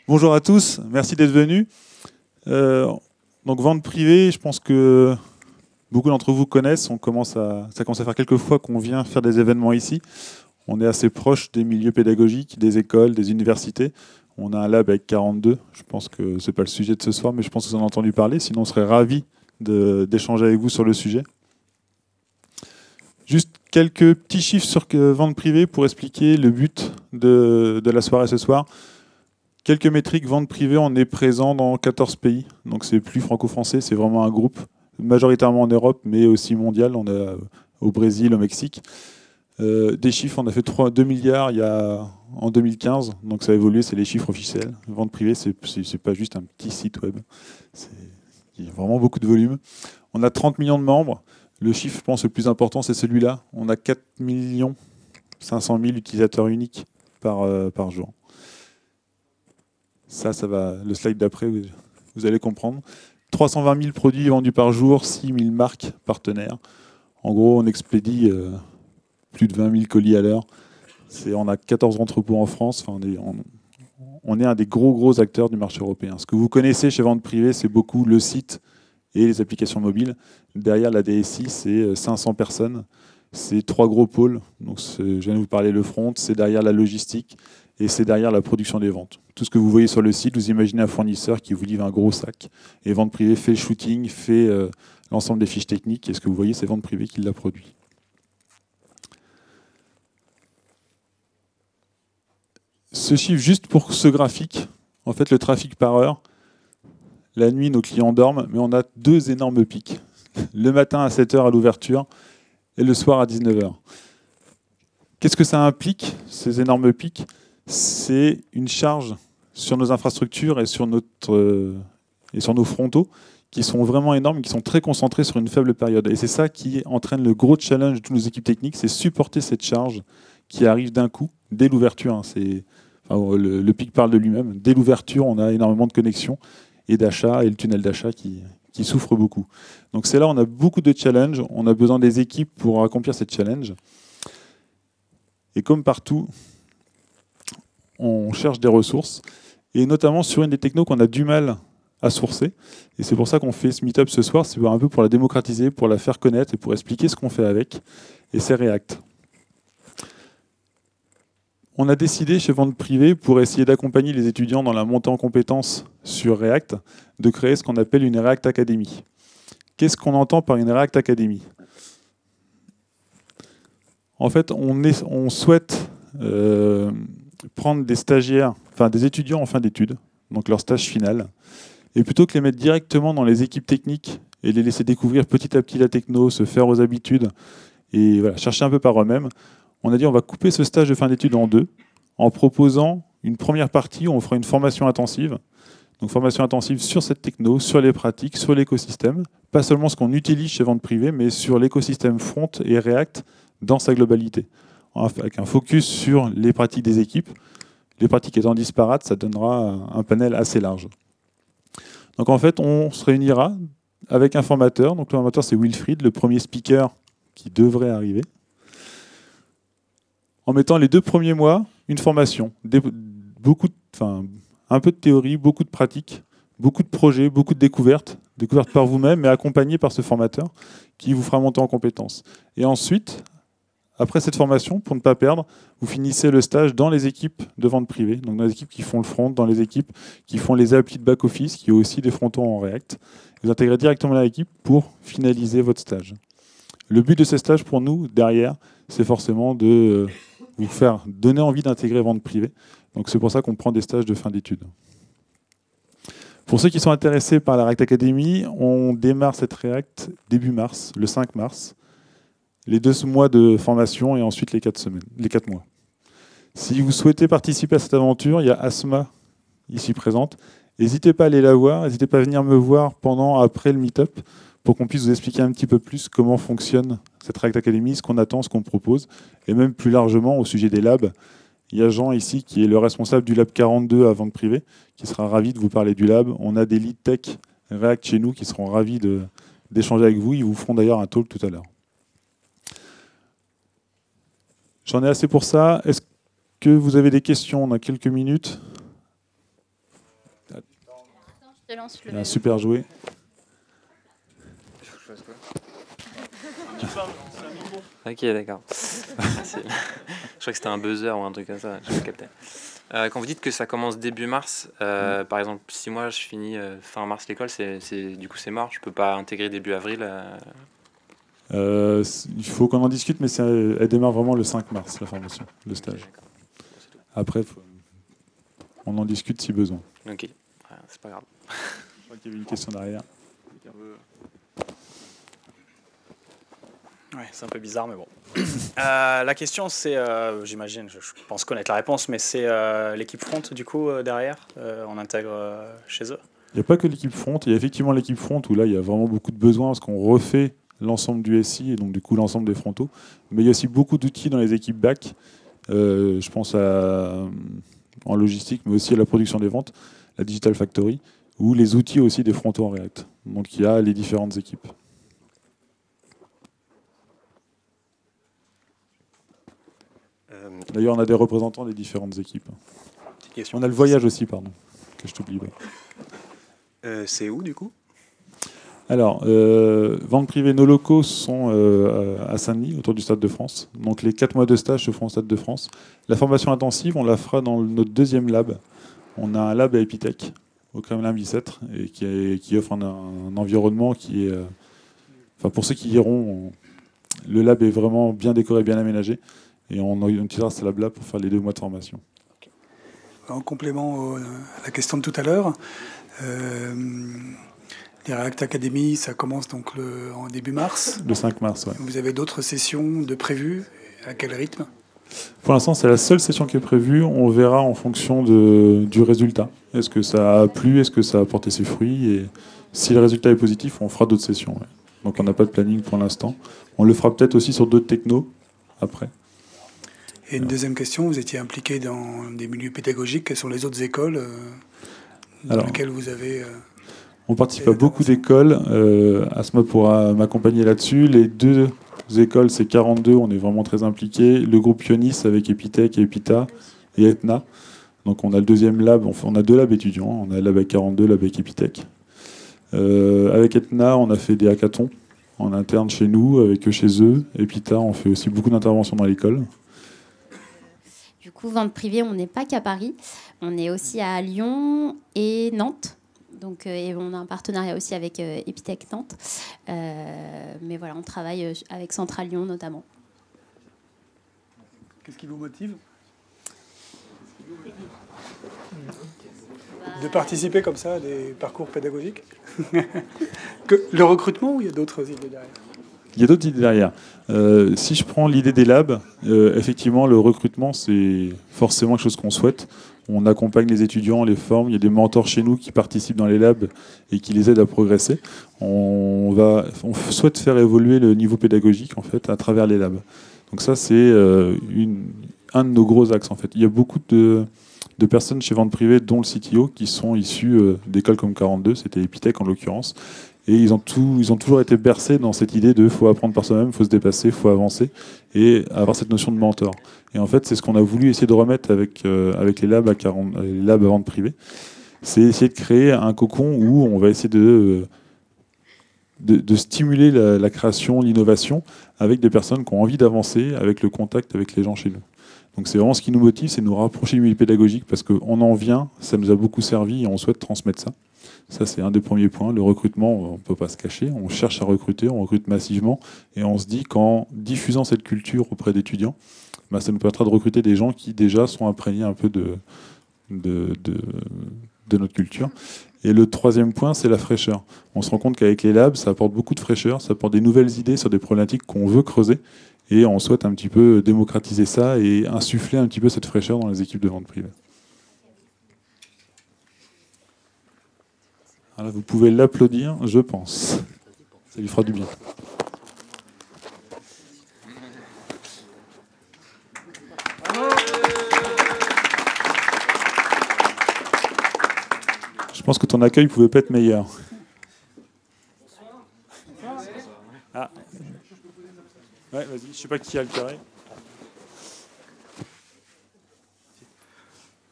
Bonjour à tous, merci d'être venus. Euh, donc vente privée, je pense que beaucoup d'entre vous connaissent. Ça commence à faire quelques fois qu'on vient faire des événements ici. On est assez proche des milieux pédagogiques, des écoles, des universités. On a un lab avec 42. Je pense que c'est pas le sujet de ce soir, mais je pense que vous en avez entendu parler. Sinon, on serait ravis d'échanger avec vous sur le sujet. Juste quelques petits chiffres sur vente privée pour expliquer le but de la soirée ce soir. Quelques métriques, vente privée, on est présent dans 14 pays, donc c'est plus franco-français, c'est vraiment un groupe, majoritairement en Europe, mais aussi mondial, on est au Brésil, au Mexique. Des chiffres, on a fait 2 milliards en 2015, donc ça a évolué, c'est les chiffres officiels. Vente privée, c'est pas juste un petit site web, il y a vraiment beaucoup de volume. On a 30 millions de membres, le chiffre, je pense, le plus important, c'est celui-là. On a 4 500 000 utilisateurs uniques par jour. Ça va. Le slide d'après, vous allez comprendre. 320 000 produits vendus par jour, 6 000 marques partenaires. En gros, on expédie plus de 20 000 colis à l'heure. On a 14 entrepôts en France. Enfin, on est un des gros acteurs du marché européen. Ce que vous connaissez chez Vente Privée, c'est beaucoup le site et les applications mobiles. Derrière la DSI, c'est 500 personnes. C'est 3 gros pôles. Donc, je viens de vous parler le front. C'est derrière la logistique et c'est derrière la production des ventes. Tout ce que vous voyez sur le site, vous imaginez un fournisseur qui vous livre un gros sac. Et Vente Privée fait le shooting, fait l'ensemble des fiches techniques. Et ce que vous voyez, c'est Vente Privée qui l'a produit. Ce chiffre, juste pour ce graphique, en fait, le trafic par heure, la nuit, nos clients dorment, mais on a 2 énormes pics. Le matin à 7 h à l'ouverture et le soir à 19 h. Qu'est-ce que ça implique, ces énormes pics? C'est une charge sur nos infrastructures et sur nos frontaux qui sont vraiment énormes, qui sont très concentrés sur une faible période. Et c'est ça qui entraîne le gros challenge de toutes nos équipes techniques, c'est supporter cette charge qui arrive d'un coup, dès l'ouverture. Le pic parle de lui-même. Dès l'ouverture, on a énormément de connexions et d'achats, et le tunnel d'achat qui souffre beaucoup. Donc c'est là où on a beaucoup de challenges, on a besoin des équipes pour accomplir ces challenges. Et comme partout, on cherche des ressources, et notamment sur une des technos qu'on a du mal à sourcer. Et c'est pour ça qu'on fait ce meet-up ce soir, c'est un peu pour la démocratiser, pour la faire connaître et pour expliquer ce qu'on fait avec. Et c'est React. On a décidé chez Vente Privée, pour essayer d'accompagner les étudiants dans la montée en compétences sur React, de créer ce qu'on appelle une React Academy. Qu'est-ce qu'on entend par une React Academy? En fait, on souhaite prendre des stagiaires, enfin des étudiants en fin d'études, donc leur stage final, et plutôt que les mettre directement dans les équipes techniques et les laisser découvrir petit à petit la techno, se faire aux habitudes et voilà, chercher un peu par eux-mêmes, on a dit on va couper ce stage de fin d'études en 2 en proposant une première partie où on fera une formation intensive. Donc formation intensive sur cette techno, sur les pratiques, sur l'écosystème, pas seulement ce qu'on utilise chez Vente Privée, mais sur l'écosystème Front et React dans sa globalité, avec un focus sur les pratiques des équipes. Les pratiques étant disparates, ça donnera un panel assez large. Donc en fait, on se réunira avec un formateur. Donc le formateur, c'est Wilfried, le premier speaker qui devrait arriver, en mettant les 2 premiers mois une formation, un peu de théorie, beaucoup de pratique, beaucoup de projets, beaucoup de découvertes par vous-même, mais accompagnées par ce formateur qui vous fera monter en compétences. Et ensuite, après cette formation, pour ne pas perdre, vous finissez le stage dans les équipes de vente privée, donc dans les équipes qui font le front, dans les équipes qui font les applis de back-office, qui ont aussi des frontons en React. Vous intégrez directement l'équipe pour finaliser votre stage. Le but de ces stages pour nous, derrière, c'est forcément de vous faire donner envie d'intégrer vente privée. Donc c'est pour ça qu'on prend des stages de fin d'études. Pour ceux qui sont intéressés par la React Academy, on démarre cette React début mars, le 5 mars. Les 2 mois de formation et ensuite les 4 mois. Si vous souhaitez participer à cette aventure, il y a Asma ici présente. N'hésitez pas à aller la voir, n'hésitez pas à venir me voir après le meet-up pour qu'on puisse vous expliquer un petit peu plus comment fonctionne cette React Academy, ce qu'on attend, ce qu'on propose, et même plus largement au sujet des labs. Il y a Jean ici qui est le responsable du lab 42 à Vente Privée, qui sera ravi de vous parler du lab. On a des lead tech React chez nous qui seront ravis d'échanger avec vous. Ils vous feront d'ailleurs un talk tout à l'heure. J'en ai assez pour ça. Est-ce que vous avez des questions? On a quelques minutes. Je lance Il y a un super jouet. Ok, d'accord. Je crois que c'était un buzzer ou un truc comme ça, je captais. Quand vous dites que ça commence début mars, par exemple, si moi je finis fin mars l'école, du coup c'est mort, je peux pas intégrer début avril. Il faut qu'on en discute, mais elle démarre vraiment le 5 mars, la formation, le stage. D'accord. C'est tout. Après, on en discute si besoin. Ok, c'est pas grave. Je crois qu'il y avait une question derrière. Ouais, c'est un peu bizarre, mais bon. La question, c'est, j'imagine, je pense connaître la réponse, mais c'est l'équipe front, du coup, derrière, on intègre chez eux. Il n'y a pas que l'équipe front, il y a effectivement l'équipe front où là, il y a vraiment beaucoup de besoins parce qu'on refait l'ensemble du SI et donc du coup l'ensemble des frontaux. Mais il y a aussi beaucoup d'outils dans les équipes back. Je pense en logistique, mais aussi à la production des ventes, la Digital Factory, ou les outils aussi des frontaux en React. Donc il y a les différentes équipes. D'ailleurs, on a des représentants des différentes équipes. On a le voyage aussi, pardon, que je t'oublie pas. C'est où du coup? Alors, vente privée, nos locaux sont à Saint-Denis, autour du Stade de France. Donc les 4 mois de stage se feront au Stade de France. La formation intensive, on la fera dans notre deuxième lab. On a un lab à Epitech, au Kremlin-Bicêtre, et qui offre un environnement qui est... Enfin, pour ceux qui y iront, le lab est vraiment bien décoré, bien aménagé. Et on utilisera ce lab-là pour faire les 2 mois de formation. En complément à la question de tout à l'heure, les React Academy, ça commence donc en début mars. Le 5 mars, ouais. Vous avez d'autres sessions de prévues? À quel rythme? Pour l'instant, c'est la seule session qui est prévue. On verra en fonction du résultat. Est-ce que ça a plu? Est-ce que ça a porté ses fruits? Et si le résultat est positif, on fera d'autres sessions. Ouais. Donc on n'a pas de planning pour l'instant. On le fera peut-être aussi sur d'autres technos après. Et une deuxième question, vous étiez impliqué dans des milieux pédagogiques. Quelles sont les autres écoles dans lesquelles vous avez... On participe à beaucoup d'écoles. Asma pourra m'accompagner là-dessus. Les 2 écoles, c'est 42. On est vraiment très impliqués. Le groupe Ionis avec Epitech et Epita et Etna. Donc on a le deuxième lab. On a 2 labs étudiants. On a le lab avec 42, le lab avec Epitech. Avec Etna, on a fait des hackathons en interne chez nous, avec eux chez eux. Epita, on fait aussi beaucoup d'interventions dans l'école. Du coup, vente privée, on n'est pas qu'à Paris. On est aussi à Lyon et Nantes. Donc, et on a un partenariat aussi avec Epitech Nantes. Mais voilà, on travaille avec Central Lyon notamment. Qu'est-ce qui vous motive de participer comme ça à des parcours pédagogiques? Le recrutement ou il y a d'autres idées derrière? Il y a d'autres idées derrière. Si je prends l'idée des labs, effectivement, le recrutement, c'est forcément quelque chose qu'on souhaite. On accompagne les étudiants, on les forme. Il y a des mentors chez nous qui participent dans les labs et qui les aident à progresser. On souhaite faire évoluer le niveau pédagogique en fait, à travers les labs. Donc ça, c'est un de nos gros axes. En fait. Il y a beaucoup de personnes chez Vente Privée, dont le CTO, qui sont issus d'écoles comme 42, c'était Epitech en l'occurrence. Et ils ont toujours été bercés dans cette idée de faut apprendre par soi-même, faut se dépasser, faut avancer et avoir cette notion de mentor. Et en fait, c'est ce qu'on a voulu essayer de remettre avec les labs à vente privée. C'est essayer de créer un cocon où on va essayer de stimuler la création, l'innovation avec des personnes qui ont envie d'avancer avec le contact avec les gens chez nous. Donc c'est vraiment ce qui nous motive, c'est de nous rapprocher du milieu pédagogique parce qu'on en vient, ça nous a beaucoup servi et on souhaite transmettre ça. Ça, c'est un des premiers points. Le recrutement, on ne peut pas se cacher. On cherche à recruter, on recrute massivement. Et on se dit qu'en diffusant cette culture auprès d'étudiants, ça nous permettra de recruter des gens qui déjà sont imprégnés un peu de notre culture. Et le troisième point, c'est la fraîcheur. On se rend compte qu'avec les labs, ça apporte beaucoup de fraîcheur, ça apporte des nouvelles idées sur des problématiques qu'on veut creuser. Et on souhaite un petit peu démocratiser ça et insuffler un petit peu cette fraîcheur dans les équipes de vente privée. Alors, vous pouvez l'applaudir, je pense. Ça lui fera du bien. Je pense que ton accueil ne pouvait pas être meilleur. Ah. Ouais, vas-y, je ne sais pas qui a le carré.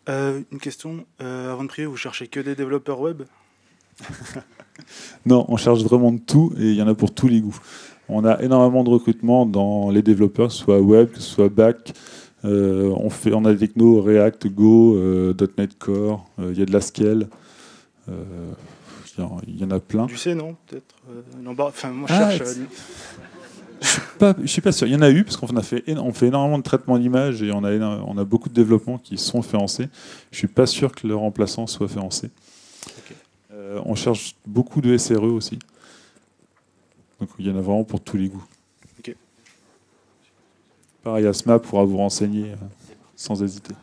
Une question. Avant de prier, vous cherchez que des développeurs web? Non, on cherche vraiment de tout et il y en a pour tous les goûts. On a énormément de recrutement dans les développeurs, que ce soit web, que ce soit back. On a des technos React, Go, .NET Core, il y a de la Scale. Il y en a plein. Du C, non, peut-être enfin, moi, je cherche... Je suis pas sûr. Il y en a eu, parce on fait énormément de traitements d'images et on a beaucoup de développements qui sont faits en C. Je suis pas sûr que le remplaçant soit fait en C. Okay. On cherche beaucoup de SRE aussi. Donc il y en a vraiment pour tous les goûts. Okay. Pareil, Asma pourra vous renseigner sans hésiter.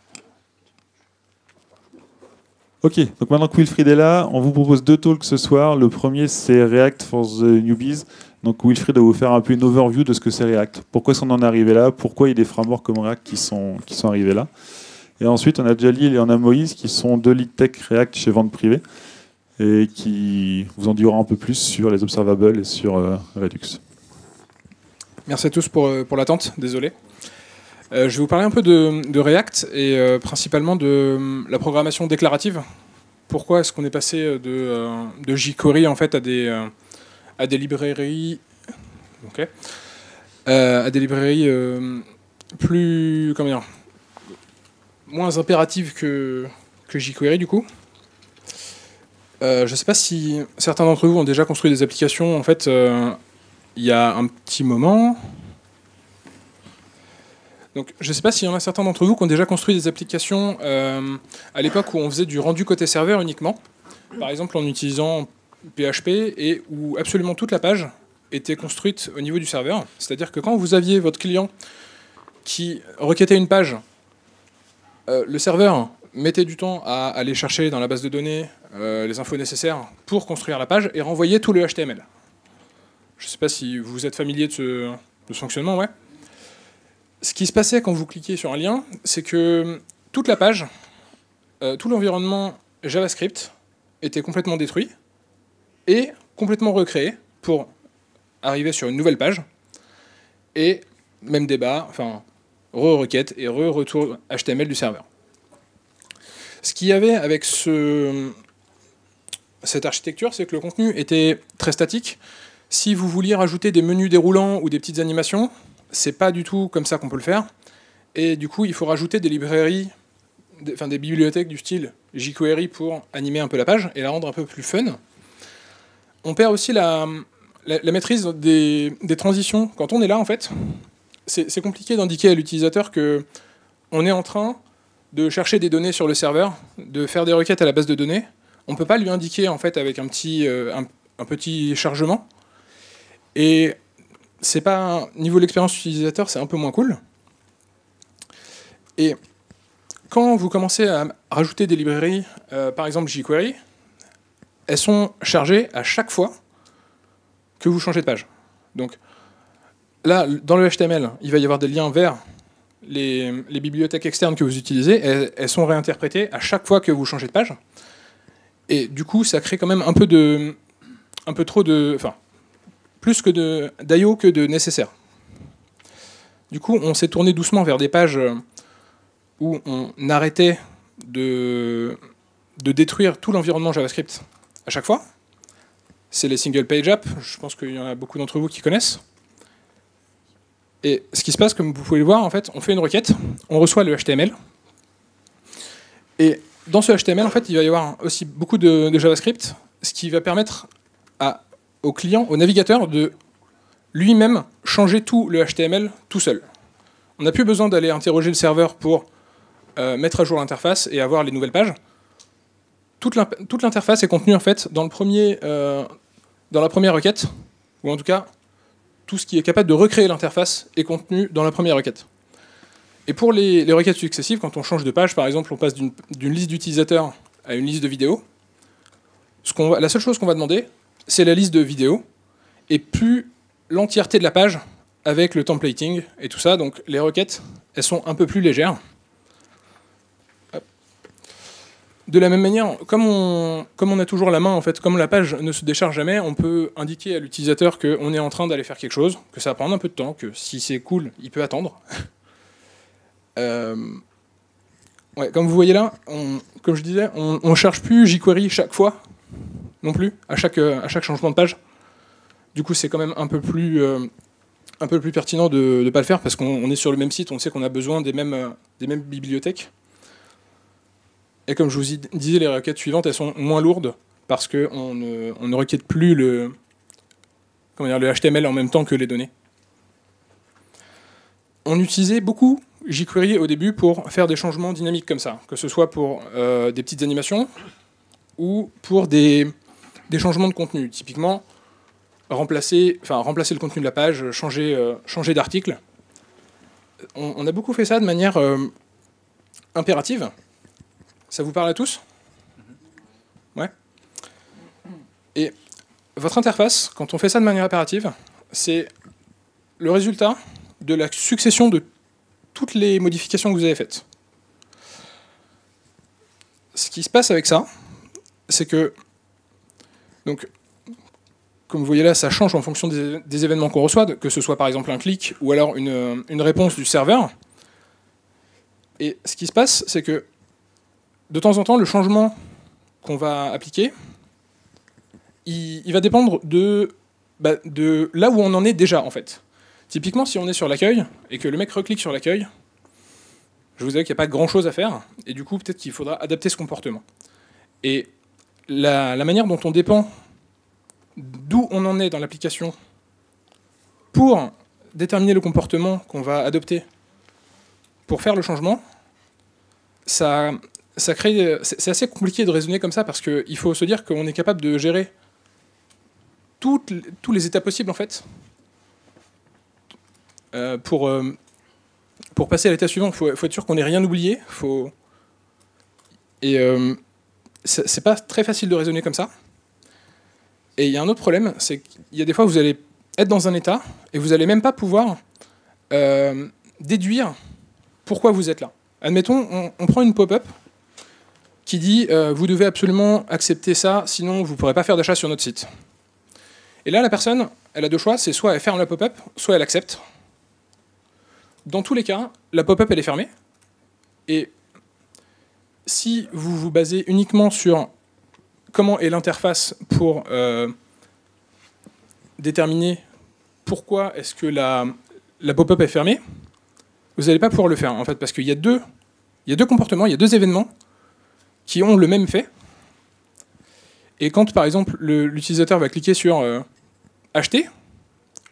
Ok, donc maintenant que Wilfried est là, on vous propose 2 talks ce soir. Le premier, c'est React for the Newbies. Donc Wilfried va vous faire un peu une overview de ce que c'est React. Pourquoi est-ce qu'on en est arrivé là? Pourquoi il y a des frameworks comme React qui sont arrivés là? Et ensuite, on a Jalil et on a Moïse qui sont 2 lead tech React chez Vente Privée et qui vous en diront un peu plus sur les observables et sur Redux. Merci à tous pour l'attente, désolé. Je vais vous parler un peu de React et principalement de la programmation déclarative. Pourquoi est-ce qu'on est passé de jQuery en fait à des librairies, à des librairies plus, moins impératives que jQuery du coup. Je ne sais pas si certains d'entre vous ont déjà construit des applications en fait il y a un petit moment. Donc, je ne sais pas s'il y en a certains d'entre vous qui ont déjà construit des applications à l'époque où on faisait du rendu côté serveur uniquement, par exemple en utilisant PHP et où absolument toute la page était construite au niveau du serveur. C'est-à-dire que quand vous aviez votre client qui requêtait une page, le serveur mettait du temps à aller chercher dans la base de données les infos nécessaires pour construire la page et renvoyer tout le HTML. Je ne sais pas si vous êtes familier de ce fonctionnement, ouais. Ce qui se passait quand vous cliquiez sur un lien, c'est que toute la page, tout l'environnement JavaScript était complètement détruit et complètement recréé pour arriver sur une nouvelle page. Et même débat, enfin, re-requête et re-retour HTML du serveur. Ce qu'il y avait avec cette architecture, c'est que le contenu était très statique. Si vous vouliez rajouter des menus déroulants ou des petites animations, c'est pas du tout comme ça qu'on peut le faire. Et du coup, il faut rajouter des librairies, des bibliothèques du style jQuery pour animer un peu la page et la rendre un peu plus fun. On perd aussi la maîtrise des transitions. Quand on est là, en fait, c'est compliqué d'indiquer à l'utilisateur qu'on est en train de chercher des données sur le serveur, de faire des requêtes à la base de données. On ne peut pas lui indiquer en fait, avec un petit chargement. Et c'est pas niveau de l'expérience utilisateur, c'est un peu moins cool. Et quand vous commencez à rajouter des librairies, par exemple jQuery, elles sont chargées à chaque fois que vous changez de page. Donc là, dans le HTML, il va y avoir des liens vers les bibliothèques externes que vous utilisez. Elles sont réinterprétées à chaque fois que vous changez de page. Et du coup, ça crée quand même un peu trop de... Enfin, plus que d'IO que de nécessaire. Du coup, on s'est tourné doucement vers des pages où on arrêtait de détruire tout l'environnement JavaScript à chaque fois. C'est les single page apps, je pense qu'il y en a beaucoup d'entre vous qui connaissent. Et ce qui se passe, comme vous pouvez le voir, en fait, on fait une requête, on reçoit le HTML, et dans ce HTML, en fait, il va y avoir aussi beaucoup de JavaScript, ce qui va permettre au client, au navigateur, de lui-même changer tout le HTML tout seul. On n'a plus besoin d'aller interroger le serveur pour mettre à jour l'interface et avoir les nouvelles pages. Toute l'interface est contenue en fait dans la première requête, ou en tout cas, tout ce qui est capable de recréer l'interface est contenu dans la première requête. Et pour les requêtes successives, quand on change de page, par exemple, on passe d'une liste d'utilisateurs à une liste de vidéos, la seule chose qu'on va demander, c'est la liste de vidéos, et plus l'entièreté de la page avec le templating et tout ça. Donc les requêtes, elles sont un peu plus légères. De la même manière, comme on a toujours la main, en fait, comme la page ne se décharge jamais, on peut indiquer à l'utilisateur qu'on est en train d'aller faire quelque chose, que ça va prendre un peu de temps, que si c'est cool, il peut attendre. Ouais, comme vous voyez là, comme je disais, on ne cherche plus jQuery chaque fois non plus à chaque changement de page. Du coup, c'est quand même un peu plus pertinent de ne pas le faire parce qu'on est sur le même site, on sait qu'on a besoin des mêmes bibliothèques. Et comme je vous disais, les requêtes suivantes, elles sont moins lourdes parce qu'on ne requiert plus le HTML en même temps que les données. On utilisait beaucoup jQuery au début pour faire des changements dynamiques comme ça, que ce soit pour des petites animations ou pour des changements de contenu. Typiquement, remplacer le contenu de la page, changer d'article. On a beaucoup fait ça de manière impérative. Ça vous parle à tous ? Ouais. Et votre interface, quand on fait ça de manière impérative, c'est le résultat de la succession de toutes les modifications que vous avez faites. Ce qui se passe avec ça, c'est que, donc, comme vous voyez là, ça change en fonction des événements qu'on reçoit, que ce soit par exemple un clic ou alors une réponse du serveur. Et ce qui se passe, c'est que de temps en temps, le changement qu'on va appliquer, il va dépendre de là où on en est déjà, en fait. Typiquement, si on est sur l'accueil et que le mec reclique sur l'accueil, je vous avais qu'il n'y a pas grand-chose à faire, et du coup, peut-être qu'il faudra adapter ce comportement. Et la manière dont on dépend d'où on en est dans l'application pour déterminer le comportement qu'on va adopter pour faire le changement, ça crée. C'est assez compliqué de raisonner comme ça parce qu'il faut se dire qu'on est capable de gérer tous les états possibles en fait. Pour passer à l'état suivant, il faut être sûr qu'on n'ait rien oublié. C'est pas très facile de raisonner comme ça. Et il y a un autre problème, c'est qu'il y a des fois où vous allez être dans un état et vous n'allez même pas pouvoir déduire pourquoi vous êtes là. Admettons, on prend une pop-up qui dit vous devez absolument accepter ça, sinon vous ne pourrez pas faire d'achat sur notre site. Et là, la personne, elle a deux choix, c'est soit elle ferme la pop-up, soit elle accepte. Dans tous les cas, la pop-up, elle est fermée. Et si vous vous basez uniquement sur comment est l'interface pour déterminer pourquoi est-ce que la pop-up est fermée, vous n'allez pas pouvoir le faire, en fait, parce qu'il y a deux comportements, il y a deux événements qui ont le même fait. Et quand, par exemple, l'utilisateur va cliquer sur acheter,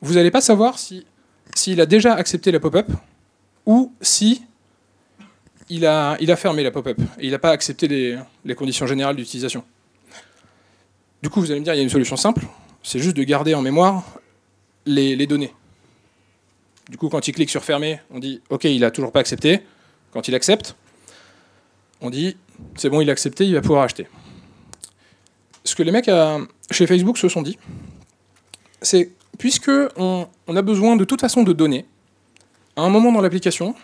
vous n'allez pas savoir s'il a déjà accepté la pop-up ou si il a fermé la pop-up et il n'a pas accepté les conditions générales d'utilisation. Du coup, vous allez me dire, il y a une solution simple, c'est juste de garder en mémoire les données. Du coup, quand il clique sur fermer, on dit OK, il n'a toujours pas accepté. Quand il accepte, on dit c'est bon, il a accepté, il va pouvoir acheter. Ce que les mecs chez Facebook se sont dit, c'est puisque on a besoin de toute façon de données à un moment dans l'application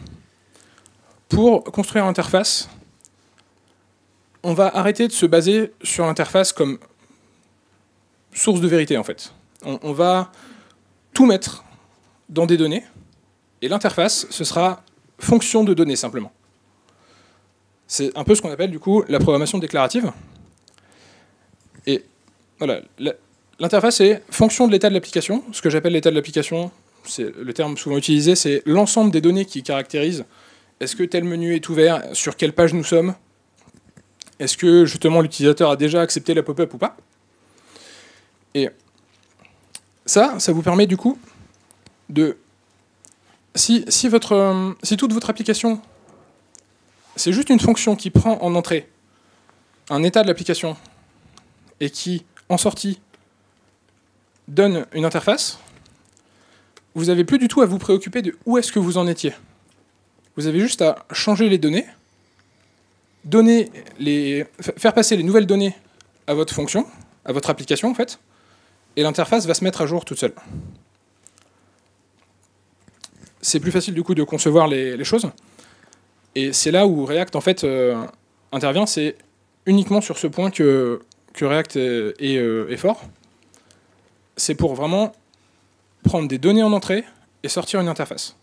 pour construire l'interface, on va arrêter de se baser sur l'interface comme source de vérité en fait. On va tout mettre dans des données et l'interface, ce sera fonction de données simplement. C'est un peu ce qu'on appelle du coup la programmation déclarative. Et voilà, l'interface est fonction de l'état de l'application. Ce que j'appelle l'état de l'application, c'est le terme souvent utilisé, c'est l'ensemble des données qui caractérisent est-ce que tel menu est ouvert, sur quelle page nous sommes, est-ce que justement l'utilisateur a déjà accepté la pop-up ou pas. Et ça vous permet du coup de... Si toute votre application, c'est juste une fonction qui prend en entrée un état de l'application et qui, en sortie, donne une interface, vous n'avez plus du tout à vous préoccuper de où est-ce que vous en étiez. Vous avez juste à changer les données, faire passer les nouvelles données à votre fonction, à votre application en fait, et l'interface va se mettre à jour toute seule. C'est plus facile du coup de concevoir les choses. Et c'est là où React en fait intervient, c'est uniquement sur ce point que React est fort. C'est pour vraiment prendre des données en entrée et sortir une interface.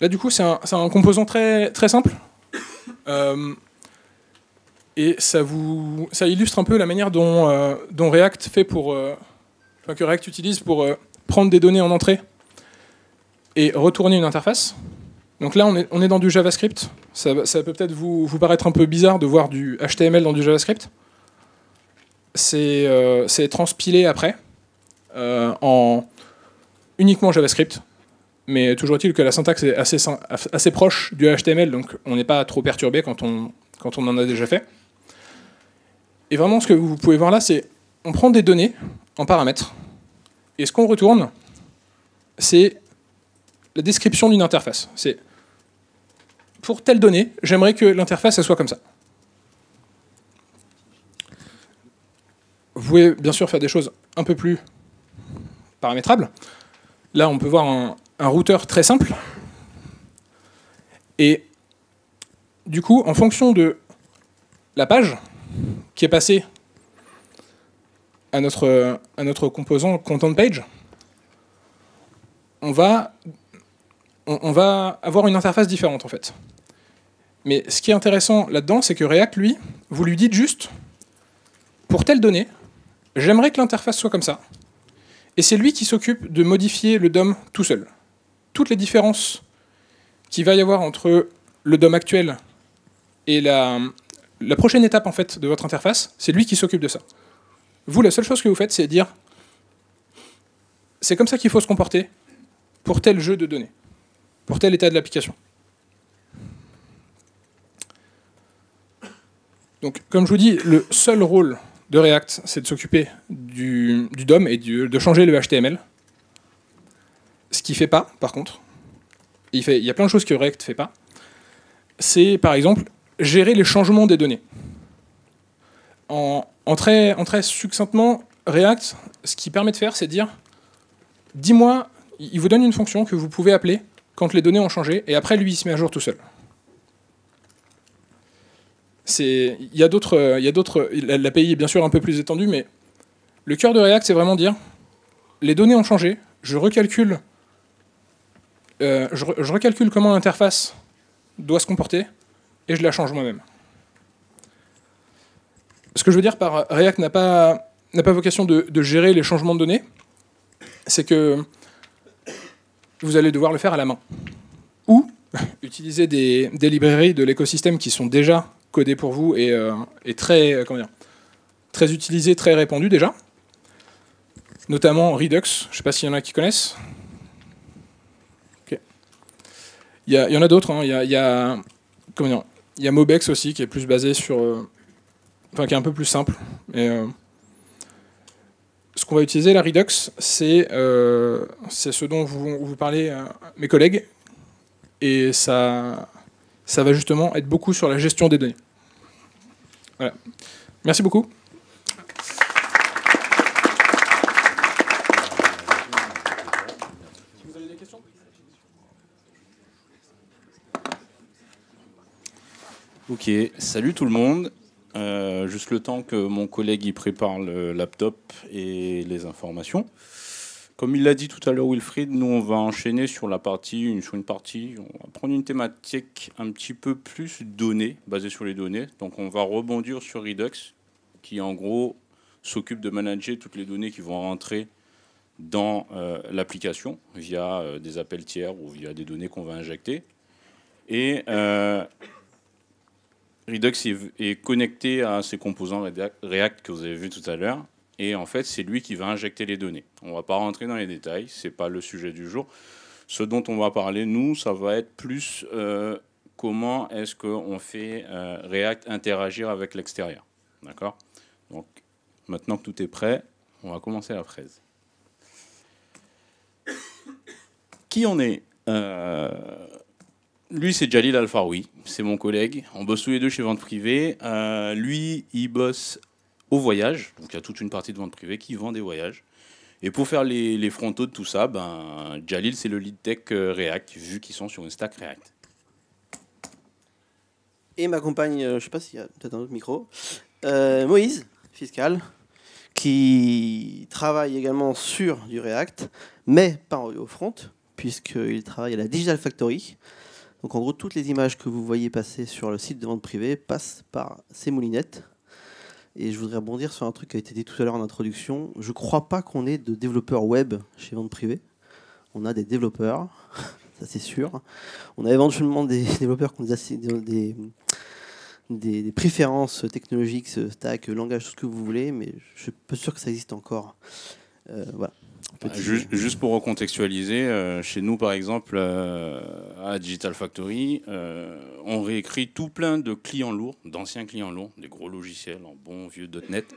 Là du coup c'est un composant très, très simple. Et ça illustre un peu la manière dont React fait que React utilise pour prendre des données en entrée et retourner une interface. Donc là, on est dans du JavaScript. Ça peut peut-être vous paraître un peu bizarre de voir du HTML dans du JavaScript. C'est transpilé après en uniquement JavaScript. Mais toujours est-il que la syntaxe est assez proche du HTML, donc on n'est pas trop perturbé quand on en a déjà fait. Et vraiment, ce que vous pouvez voir là, c'est on prend des données en paramètres, et ce qu'on retourne, c'est la description d'une interface. C'est pour telle donnée, j'aimerais que l'interface elle soit comme ça. Vous pouvez bien sûr faire des choses un peu plus paramétrables. Là, on peut voir un routeur très simple. Et du coup, en fonction de la page qui est passée à notre composant content page, on va avoir une interface différente en fait. Mais ce qui est intéressant là-dedans, c'est que React, lui, vous lui dites juste, pour telle donnée, j'aimerais que l'interface soit comme ça. Et c'est lui qui s'occupe de modifier le DOM tout seul. Toutes les différences qu'il va y avoir entre le DOM actuel et la prochaine étape en fait, de votre interface, c'est lui qui s'occupe de ça. Vous, la seule chose que vous faites, c'est dire c'est comme ça qu'il faut se comporter pour tel jeu de données, pour tel état de l'application. Donc, comme je vous dis, le seul rôle de React, c'est de s'occuper du DOM et de changer le HTML. Ce qu'il ne fait pas, par contre, il y a plein de choses que React ne fait pas, c'est, par exemple, gérer les changements des données. En très succinctement, React, ce qu'il permet de faire, c'est de dire, dis-moi, il vous donne une fonction que vous pouvez appeler quand les données ont changé, et après, lui, il se met à jour tout seul. Il y a d'autres, l'API est bien sûr un peu plus étendue, mais le cœur de React, c'est vraiment dire, les données ont changé, je recalcule comment l'interface doit se comporter, et je la change moi-même. Ce que je veux dire par React n'a pas vocation de gérer les changements de données, c'est que vous allez devoir le faire à la main. Ou utiliser des librairies de l'écosystème qui sont déjà codées pour vous et très utilisées, très répandues déjà. Notamment Redux, je ne sais pas s'il y en a qui connaissent. Okay. Il y en a d'autres, hein. Il y a Mobex aussi, qui est plus basé sur... qui est un peu plus simple. Et, ce qu'on va utiliser, la Redux, c'est ce dont vous parlez, mes collègues. Et ça va justement être beaucoup sur la gestion des données. Voilà. Merci beaucoup. Vous avez des questions ? Ok, salut tout le monde. Juste le temps que mon collègue y prépare le laptop et les informations. Comme il l'a dit tout à l'heure Wilfried, nous on va enchaîner sur une partie, on va prendre une thématique un petit peu plus données, basée sur les données. Donc on va rebondir sur Redux, qui en gros s'occupe de manager toutes les données qui vont rentrer dans l'application via des appels tiers ou via des données qu'on va injecter. Et Redux est connecté à ces composants React que vous avez vu tout à l'heure. Et en fait, c'est lui qui va injecter les données. On ne va pas rentrer dans les détails, ce n'est pas le sujet du jour. Ce dont on va parler, nous, ça va être plus comment est-ce qu'on fait React interagir avec l'extérieur. D'accord ? Donc, maintenant que tout est prêt, on va commencer la fraise. Qui on est ? Lui, c'est Jalil Al-Faroui, c'est mon collègue. On bosse tous les deux chez Vente Privée. Lui, il bosse au voyage. Donc, il y a toute une partie de Vente Privée qui vend des voyages. Et pour faire les frontaux de tout ça, Jalil, c'est le lead tech React, vu qu'ils sont sur une stack React. Et m'accompagne, je ne sais pas s'il y a peut-être un autre micro, Moïse, fiscal, qui travaille également sur du React, mais pas au front, puisqu'il travaille à la Digital Factory, Donc en gros, toutes les images que vous voyez passer sur le site de vente privée passent par ces moulinettes. Et je voudrais rebondir sur un truc qui a été dit tout à l'heure en introduction. Je ne crois pas qu'on ait de développeurs web chez vente privée. On a des développeurs, ça c'est sûr. On a éventuellement des développeurs qui ont des préférences technologiques, stack, langage, tout ce que vous voulez, mais je suis peu sûr que ça existe encore. Voilà. Juste pour recontextualiser, chez nous par exemple à Digital Factory, on réécrit tout plein de clients lourds, d'anciens clients lourds, des gros logiciels en bon vieux .NET.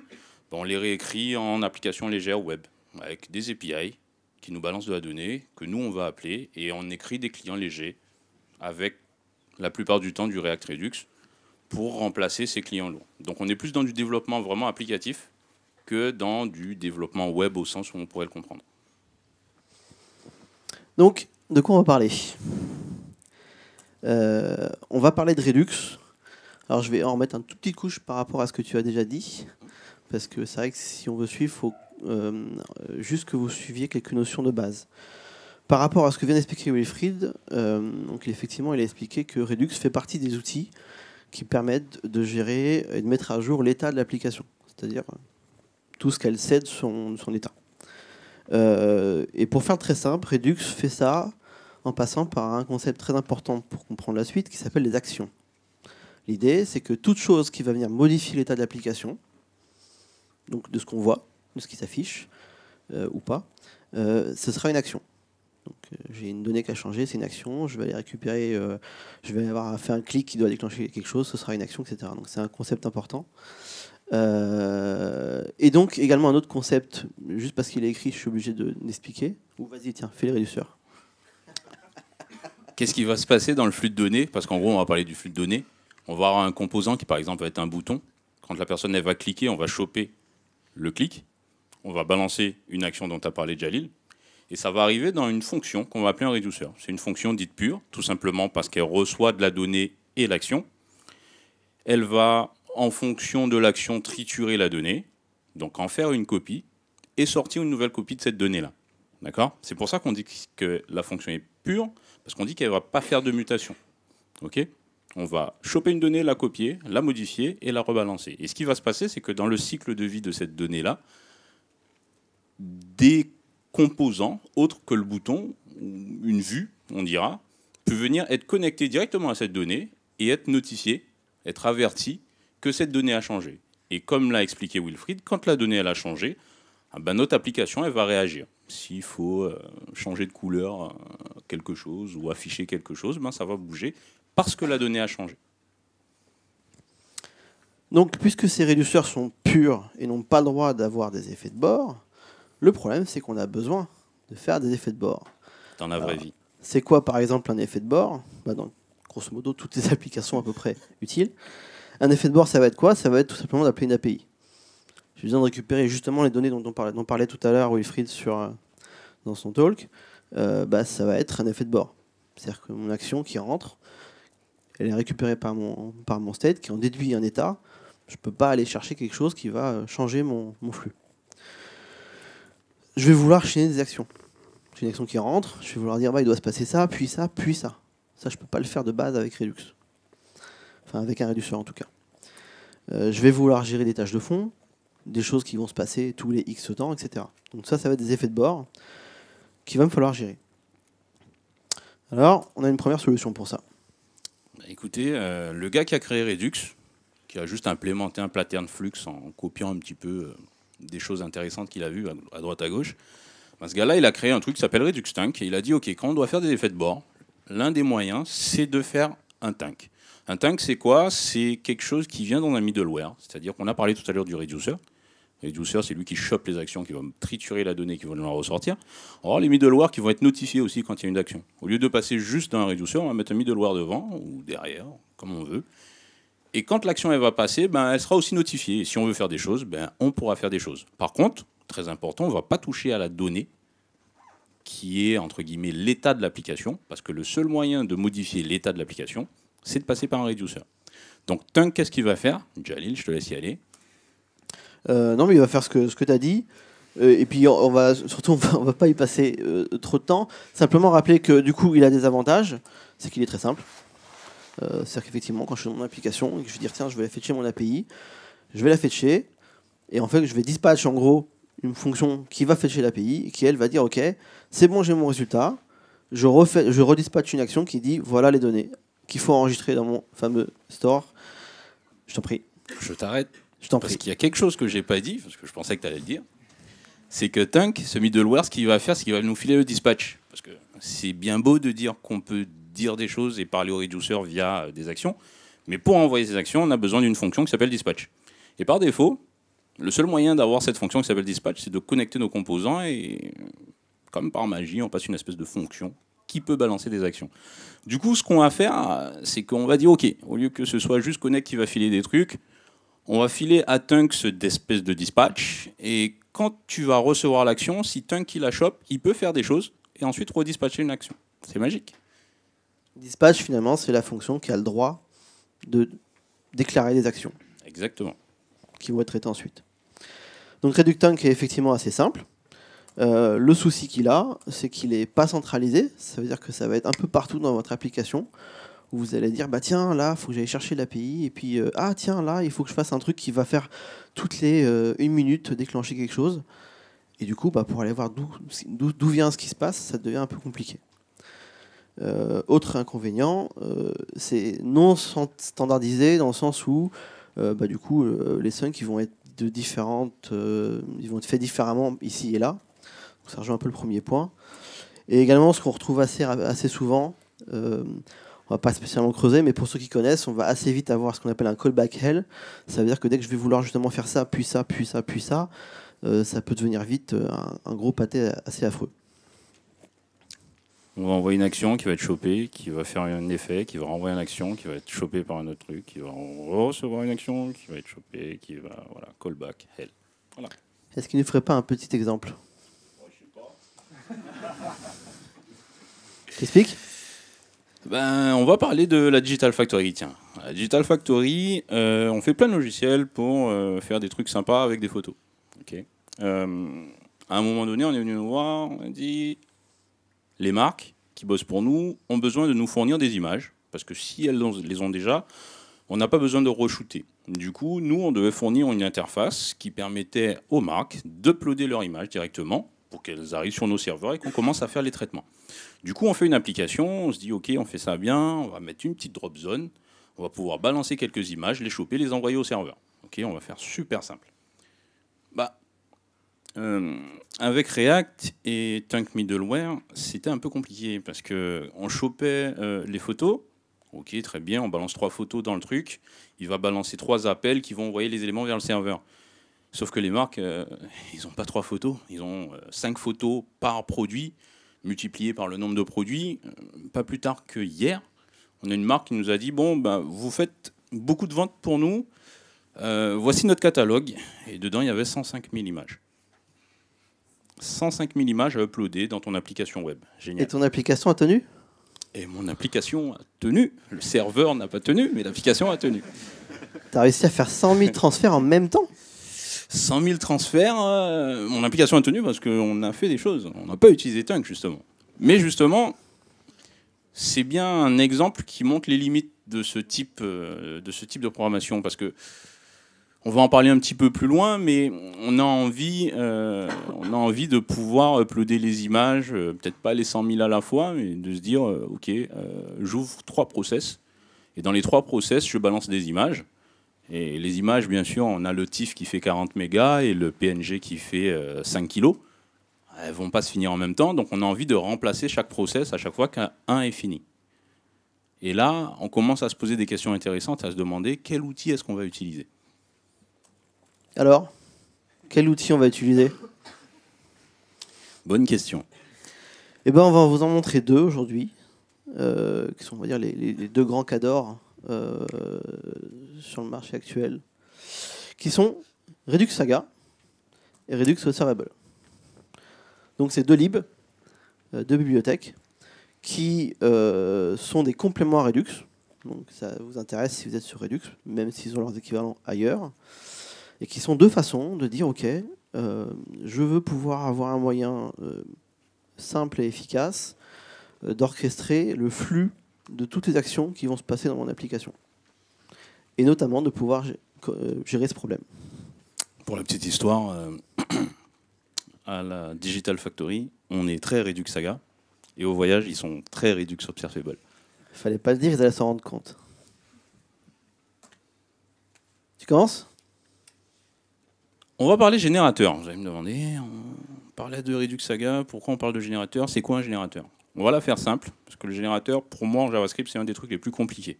On les réécrit en application légère web avec des API qui nous balancent de la donnée, que nous on va appeler, et on écrit des clients légers avec la plupart du temps du React Redux pour remplacer ces clients lourds. Donc on est plus dans du développement vraiment applicatif que dans du développement web au sens où on pourrait le comprendre. Donc, de quoi on va parler ? On va parler de Redux. Alors je vais en remettre un tout petit couche par rapport à ce que tu as déjà dit, parce que c'est vrai que si on veut suivre, il faut juste que vous suiviez quelques notions de base. Par rapport à ce que vient d'expliquer Wilfried, donc effectivement, il a expliqué que Redux fait partie des outils qui permettent de gérer et de mettre à jour l'état de l'application, c'est-à-dire tout ce qu'elle cède son état. Et pour faire très simple, Redux fait ça en passant par un concept très important pour comprendre la suite qui s'appelle les actions. L'idée, c'est que toute chose qui va venir modifier l'état de l'application, donc de ce qu'on voit, de ce qui s'affiche ou pas, ce sera une action. Donc, j'ai une donnée qui a changé, c'est une action, je vais aller récupérer, je vais avoir fait un clic qui doit déclencher quelque chose, ce sera une action, etc. Donc c'est un concept important. Et donc également un autre concept, juste parce qu'il est écrit, je suis obligé d'expliquer. Ou vas-y, tiens, fais les réducteurs. Qu'est-ce qui va se passer dans le flux de données ? Parce qu'en gros, on va parler du flux de données. On va avoir un composant qui, par exemple, va être un bouton. Quand la personne elle va cliquer, on va choper le clic. On va balancer une action dont a parlé Jalil. Et ça va arriver dans une fonction qu'on va appeler un reducer. C'est une fonction dite pure, tout simplement parce qu'elle reçoit de la donnée et l'action. Elle va, en fonction de l'action, triturer la donnée, donc en faire une copie, et sortir une nouvelle copie de cette donnée-là. D'accord ? C'est pour ça qu'on dit que la fonction est pure, parce qu'on dit qu'elle ne va pas faire de mutation. Ok ? On va choper une donnée, la copier, la modifier et la rebalancer. Et ce qui va se passer, c'est que dans le cycle de vie de cette donnée-là, des composants autres que le bouton, une vue, on dira, peut venir être connecté directement à cette donnée et être notifié, être averti que cette donnée a changé. Et comme l'a expliqué Wilfried, quand la donnée elle a changé, notre application elle va réagir. S'il faut changer de couleur quelque chose ou afficher quelque chose, ça va bouger parce que la donnée a changé. Donc, puisque ces réducteurs sont purs et n'ont pas le droit d'avoir des effets de bord, le problème, c'est qu'on a besoin de faire des effets de bord. Dans la vraie vie. C'est quoi, par exemple, un effet de bord ? Dans, grosso modo, toutes les applications à peu près utiles. Un effet de bord, ça va être quoi ? Ça va être tout simplement d'appeler une API. J'ai besoin de récupérer justement les données dont on parlait tout à l'heure Wilfried dans son talk. Ça va être un effet de bord. C'est-à-dire que mon action qui rentre, elle est récupérée par mon state, qui en déduit un état. Je ne peux pas aller chercher quelque chose qui va changer mon flux. Je vais vouloir chaîner des actions. J'ai une action qui rentre, je vais vouloir dire il doit se passer ça, puis ça, puis ça. Ça, je ne peux pas le faire de base avec Redux. Enfin, avec un réducteur en tout cas. Je vais vouloir gérer des tâches de fond, des choses qui vont se passer tous les X temps, etc. Donc ça va être des effets de bord qu'il va me falloir gérer. Alors, on a une première solution pour ça. Écoutez, le gars qui a créé Redux, qui a juste implémenté un pattern flux en copiant un petit peu des choses intéressantes qu'il a vues à droite à gauche, ce gars-là, il a créé un truc qui s'appelle Redux Tank, et il a dit, OK, quand on doit faire des effets de bord, l'un des moyens, c'est de faire un tank. Un tank, c'est quoi ? C'est quelque chose qui vient dans un middleware, c'est-à-dire qu'on a parlé tout à l'heure du reducer. Le reducer, c'est lui qui chope les actions, qui va triturer la donnée, qui va la ressortir. Alors, les middleware qui vont être notifiés aussi quand il y a une action. Au lieu de passer juste dans un reducer, on va mettre un middleware devant ou derrière, comme on veut. Et quand l'action elle va passer, elle sera aussi notifiée. Et si on veut faire des choses, on pourra faire des choses. Par contre, très important, on ne va pas toucher à la donnée qui est, entre guillemets, l'état de l'application, parce que le seul moyen de modifier l'état de l'application, c'est de passer par un reducer. Donc, Tank, qu'est-ce qu'il va faire ? Jalil, je te laisse y aller. Non, mais il va faire ce que tu as dit. Et puis on va pas y passer trop de temps. Simplement rappeler que du coup il a des avantages, c'est qu'il est très simple. C'est-à-dire qu'effectivement quand je suis dans mon application et que je vais dire tiens je vais la fetcher mon API, je vais la fetcher et en fait je vais dispatch en gros une fonction qui va fetcher l'API et qui elle va dire ok c'est bon j'ai mon résultat, je redispatche une action qui dit voilà les données qu'il faut enregistrer dans mon fameux store. Je t'en prie. Je t'arrête. Je t'en Parce prie. qu'il y a quelque chose que j'ai pas dit, parce que je pensais que tu allais le dire. C'est que Tunk, ce middleware, ce qu'il va faire, c'est qu'il va nous filer le dispatch. Parce que c'est bien beau de dire qu'on peut dire des choses et parler au reducer via des actions. Mais pour envoyer ces actions, on a besoin d'une fonction qui s'appelle dispatch. Et par défaut, le seul moyen d'avoir cette fonction qui s'appelle dispatch, c'est de connecter nos composants et, comme par magie, on passe une espèce de fonction qui peut balancer des actions. Du coup, ce qu'on va faire, c'est qu'on va dire, OK, au lieu que ce soit juste Connect qui va filer des trucs, on va filer à Tunk cette espèce de dispatch. Et quand tu vas recevoir l'action, si Tunk il la chope, il peut faire des choses et ensuite redispatcher une action. C'est magique. Dispatch, finalement, c'est la fonction qui a le droit de déclarer des actions. Exactement. Qui vont être traitées ensuite. Donc Reductunk est effectivement assez simple. Le souci qu'il a, c'est qu'il n'est pas centralisé. Ça veut dire que ça va être un peu partout dans votre application. Où vous allez dire, bah tiens, là, il faut que j'aille chercher l'API. Et puis, ah tiens, là, il faut que je fasse un truc qui va faire toutes les 1 minute déclencher quelque chose. Et du coup, bah, pour aller voir d'où vient ce qui se passe, ça devient un peu compliqué. Autre inconvénient, c'est non standardisé dans le sens où bah, du coup, les syncs ils vont être ils vont être faits différemment ici et là. Donc, ça rejoint un peu le premier point. Et également, ce qu'on retrouve assez souvent, on va pas spécialement creuser, mais pour ceux qui connaissent, on va assez vite avoir ce qu'on appelle un callback hell. Ça veut dire que dès que je vais vouloir justement faire ça, puis ça, puis ça, puis ça, ça peut devenir vite un gros pâté assez affreux. On va envoyer une action qui va être chopée, qui va faire un effet, qui va renvoyer une action, qui va être chopée par un autre truc, qui va recevoir une action, qui va être chopée, qui va... Voilà, callback, hell. Voilà. Est-ce qu'il ne ferait pas un petit exemple ? Je sais pas. T'expliques ? On va parler de la Digital Factory. Tiens, la Digital Factory, on fait plein de logiciels pour faire des trucs sympas avec des photos. Okay. À un moment donné, on est venu nous voir, on a dit les marques qui bossent pour nous ont besoin de nous fournir des images, parce que si elles les ont déjà, on n'a pas besoin de re-shooter. Du coup, nous, on devait fournir une interface qui permettait aux marques d'uploader leurs images directement pour qu'elles arrivent sur nos serveurs et qu'on commence à faire les traitements. Du coup, on fait une application, on se dit, OK, on fait ça bien, on va mettre une petite drop zone, on va pouvoir balancer quelques images, les choper, les envoyer au serveur. OK, on va faire super simple. Avec React et Tunk Middleware, c'était un peu compliqué parce qu'on chopait les photos. OK, très bien, on balance 3 photos dans le truc. Il va balancer 3 appels qui vont envoyer les éléments vers le serveur. Sauf que les marques, ils n'ont pas 3 photos. Ils ont 5 photos par produit, multipliées par le nombre de produits. Pas plus tard que hier, on a une marque qui nous a dit, bon, vous faites beaucoup de ventes pour nous. Voici notre catalogue. Et dedans, il y avait 105 000 images. 105 000 images à uploader dans ton application web. Génial. Et ton application a tenu ? Et mon application a tenu. Le serveur n'a pas tenu, mais l'application a tenu. Tu as réussi à faire 100 000 transferts en même temps ? 100 000 transferts, mon application a tenu parce qu'on a fait des choses. On n'a pas utilisé Tunk, justement. Mais justement, c'est bien un exemple qui montre les limites de ce type de programmation. Parce que on va en parler un petit peu plus loin, mais on a envie de pouvoir uploader les images, peut-être pas les 100 000 à la fois, mais de se dire, OK, j'ouvre 3 process, et dans les 3 process, je balance des images. Et les images, bien sûr, on a le TIFF qui fait 40 mégas et le PNG qui fait 5 kilos. Elles ne vont pas se finir en même temps, donc on a envie de remplacer chaque process à chaque fois qu'un est fini. Et là, on commence à se poser des questions intéressantes, à se demander quel outil est-ce qu'on va utiliser. Alors, quel outil on va utiliser ? Bonne question. Eh ben, on va vous en montrer 2 aujourd'hui, qui sont, on va dire, les 2 grands cas d'or sur le marché actuel, qui sont Redux Saga et Redux Observable. Donc, c'est 2 libs, 2 bibliothèques, qui sont des compléments à Redux. Donc, ça vous intéresse si vous êtes sur Redux, même s'ils ont leurs équivalents ailleurs. et qui sont deux façons de dire, OK, je veux pouvoir avoir un moyen simple et efficace d'orchestrer le flux de toutes les actions qui vont se passer dans mon application. Et notamment de pouvoir gérer ce problème. Pour la petite histoire, à la Digital Factory, on est très Redux Saga, et au voyage, ils sont très Redux Observable. Fallait pas le dire, ils allaient s'en rendre compte. Tu commences ? On va parler générateur. Vous allez me demander, on parlait de Redux Saga, pourquoi on parle de générateur? C'est quoi un générateur? On va la faire simple, parce que le générateur, pour moi, en JavaScript, c'est un des trucs les plus compliqués.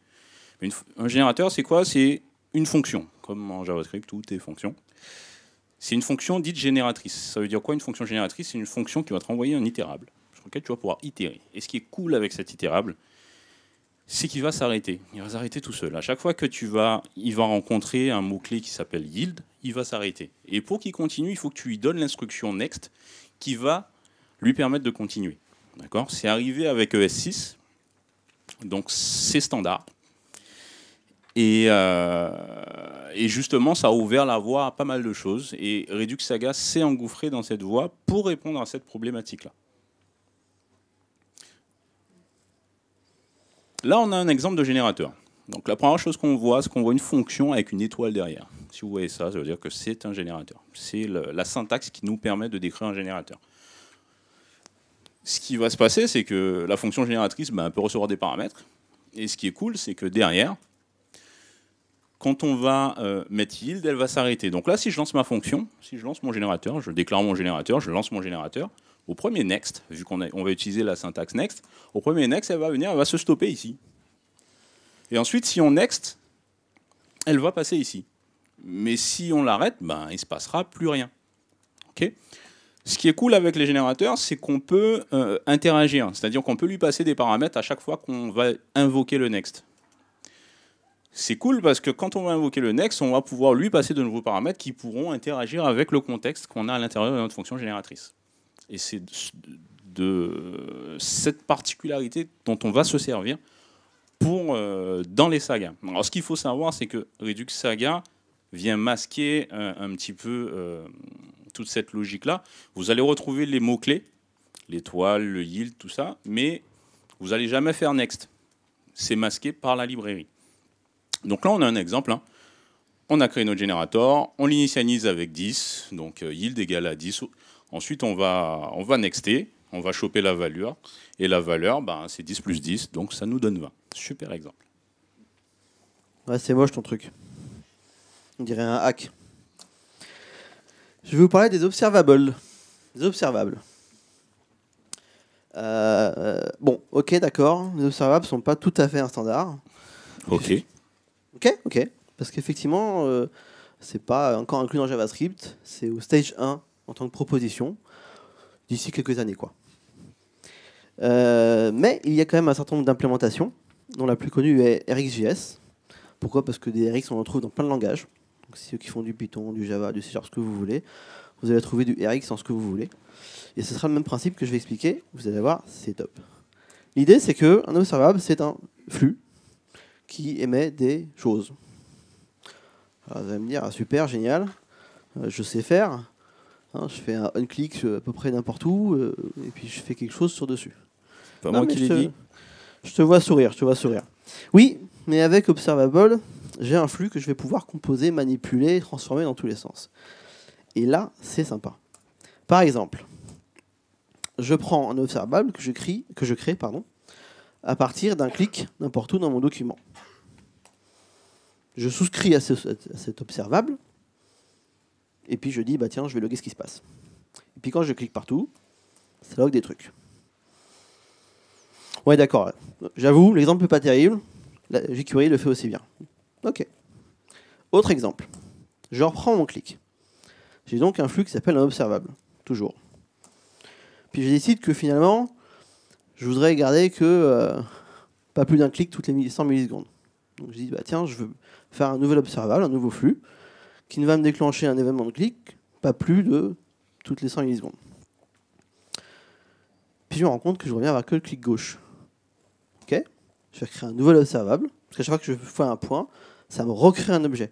Un générateur, c'est quoi? C'est une fonction. Comme en JavaScript, tout est fonction. C'est une fonction dite génératrice. Ça veut dire quoi, une fonction génératrice? C'est une fonction qui va te renvoyer un itérable, sur lequel tu vas pouvoir itérer. Et ce qui est cool avec cet itérable, c'est qu'il va s'arrêter. Il va s'arrêter tout seul. À chaque fois que il va rencontrer un mot-clé qui s'appelle yield, il va s'arrêter. Et pour qu'il continue, il faut que tu lui donnes l'instruction next qui va lui permettre de continuer. D'accord? C'est arrivé avec ES6, donc c'est standard. Et justement, ça a ouvert la voie à pas mal de choses. Et Redux Saga s'est engouffré dans cette voie pour répondre à cette problématique-là. Là, on a un exemple de générateur. Donc la première chose qu'on voit, c'est qu'on voit une fonction avec une étoile derrière. Si vous voyez ça, ça veut dire que c'est un générateur. C'est la syntaxe qui nous permet de décrire un générateur. Ce qui va se passer, c'est que la fonction génératrice peut recevoir des paramètres. Et ce qui est cool, c'est que derrière, quand on va mettre yield, elle va s'arrêter. Donc là, si je lance ma fonction, si je lance mon générateur, je déclare mon générateur, je lance mon générateur, au premier next, vu qu'on va utiliser la syntaxe next, au premier next, elle va venir, elle va se stopper ici. Et ensuite, si on next, elle va passer ici. Mais si on l'arrête, il ne se passera plus rien. Okay. Ce qui est cool avec les générateurs, c'est qu'on peut interagir. C'est-à-dire qu'on peut lui passer des paramètres à chaque fois qu'on va invoquer le next. C'est cool parce que quand on va invoquer le next, on va pouvoir lui passer de nouveaux paramètres qui pourront interagir avec le contexte qu'on a à l'intérieur de notre fonction génératrice. Et c'est de cette particularité dont on va se servir dans les sagas. Alors ce qu'il faut savoir, c'est que Redux Saga vient masquer un petit peu toute cette logique-là. Vous allez retrouver les mots-clés, l'étoile, le yield, tout ça, mais vous n'allez jamais faire next. C'est masqué par la librairie. Donc là, on a un exemple. Hein. On a créé notre générateur, on l'initialise avec 10, donc yield égale à 10. Ensuite, on va nexter, on va choper la valeur, et la valeur, c'est 10 plus 10, donc ça nous donne 20. Super exemple. Ouais, c'est moche ton truc. On dirait un hack. Je vais vous parler des observables. Des observables. Bon, ok, d'accord. Les observables ne sont pas tout à fait un standard. Ok. Ok. Parce qu'effectivement, c'est pas encore inclus dans JavaScript. C'est au stage 1 en tant que proposition. D'ici quelques années, quoi. Mais il y a quand même un certain nombre d'implémentations, dont la plus connue est RxJS. Pourquoi? Parce que des Rx, on en trouve dans plein de langages. Donc, ceux qui font du Python, du Java, du C#, ce que vous voulez, vous allez trouver du Rx en ce que vous voulez. Et ce sera le même principe que je vais expliquer. Vous allez voir, c'est top. L'idée, c'est qu'un observable, c'est un flux qui émet des choses. Alors, vous allez me dire, ah, super, génial, je sais faire. Hein, je fais un on-click à peu près n'importe où, et puis je fais quelque chose sur dessus. Pas moi qui l'ai dit. Je te vois sourire. Oui, mais avec Observable, j'ai un flux que je vais pouvoir composer, manipuler, transformer dans tous les sens. Et là, c'est sympa. Par exemple, je prends un observable que je crée, à partir d'un clic n'importe où dans mon document. Je souscris à cet observable, et puis je dis, tiens, je vais loguer ce qui se passe. Et puis quand je clique partout, ça log des trucs. Ouais, d'accord. J'avoue, l'exemple n'est pas terrible. jQuery le fait aussi bien. Ok. Autre exemple. Je reprends mon clic. J'ai donc un flux qui s'appelle un observable. Toujours. Puis je décide que finalement, je voudrais garder que pas plus d'un clic toutes les 100 millisecondes. Donc je dis, tiens, je veux faire un nouvel observable, un nouveau flux, qui ne va me déclencher un événement de clic, pas plus de toutes les 100 millisecondes. Puis je me rends compte que je reviens vers que le clic gauche. Ok ? Je vais créer un nouvel observable, parce qu'à chaque fois que je fais un point, ça me recrée un objet.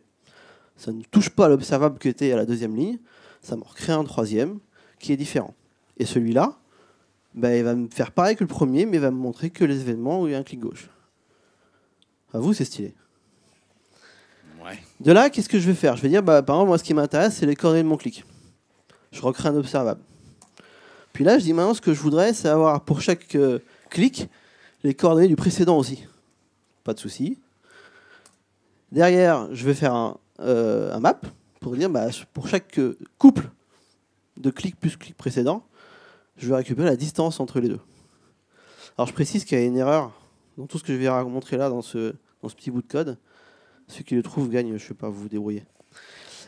Ça ne touche pas à l'observable qui était à la deuxième ligne, ça m'en recrée un troisième qui est différent. Et celui-là, bah, il va me faire pareil que le premier, mais il va me montrer que les événements où il y a un clic gauche. À vous, c'est stylé. Ouais. De là, qu'est-ce que je vais faire? Je vais dire, bah, par exemple, moi, ce qui m'intéresse, c'est les coordonnées de mon clic. Je recrée un observable. Puis là, je dis maintenant, ce que je voudrais, c'est avoir pour chaque clic les coordonnées du précédent aussi. Pas de souci. Derrière, je vais faire un map pour dire, bah, pour chaque couple de clic plus clic précédent, je vais récupérer la distance entre les deux. Alors, je précise qu'il y a une erreur dans tout ce que je vais vous montrer là, dans ce petit bout de code. Ceux qui le trouvent gagnent, je ne sais pas, vous vous débrouillez.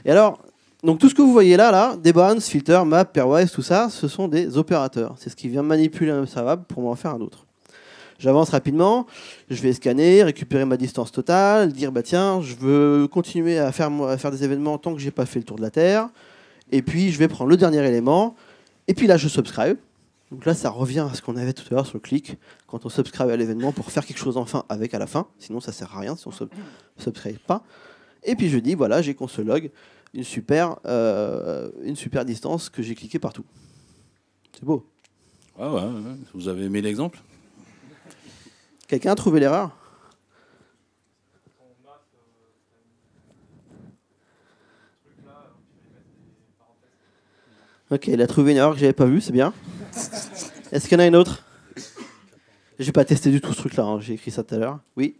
Et alors, donc tout ce que vous voyez là, debounce, filter, map, pairwise, tout ça, ce sont des opérateurs. C'est ce qui vient manipuler un observable pour m'en faire un autre. J'avance rapidement, je vais scanner, récupérer ma distance totale, dire bah tiens, je veux continuer à faire des événements tant que j'ai pas fait le tour de la Terre. Et puis je vais prendre le dernier élément. Et puis là, je subscribe. Donc là, ça revient à ce qu'on avait tout à l'heure sur le clic, quand on subscribe à l'événement pour faire quelque chose enfin avec à la fin. Sinon, ça sert à rien si on subscribe pas. Et puis je dis voilà, j'ai console log une super distance que j'ai cliqué partout. C'est beau. Ouais. Vous avez aimé l'exemple? Quelqu'un a trouvé l'erreur? Ok, il a trouvé une erreur que j'avais pas vue, c'est bien. Est-ce qu'il y en a une autre? J'ai pas testé du tout ce truc-là, hein. J'ai écrit ça tout à l'heure. Oui.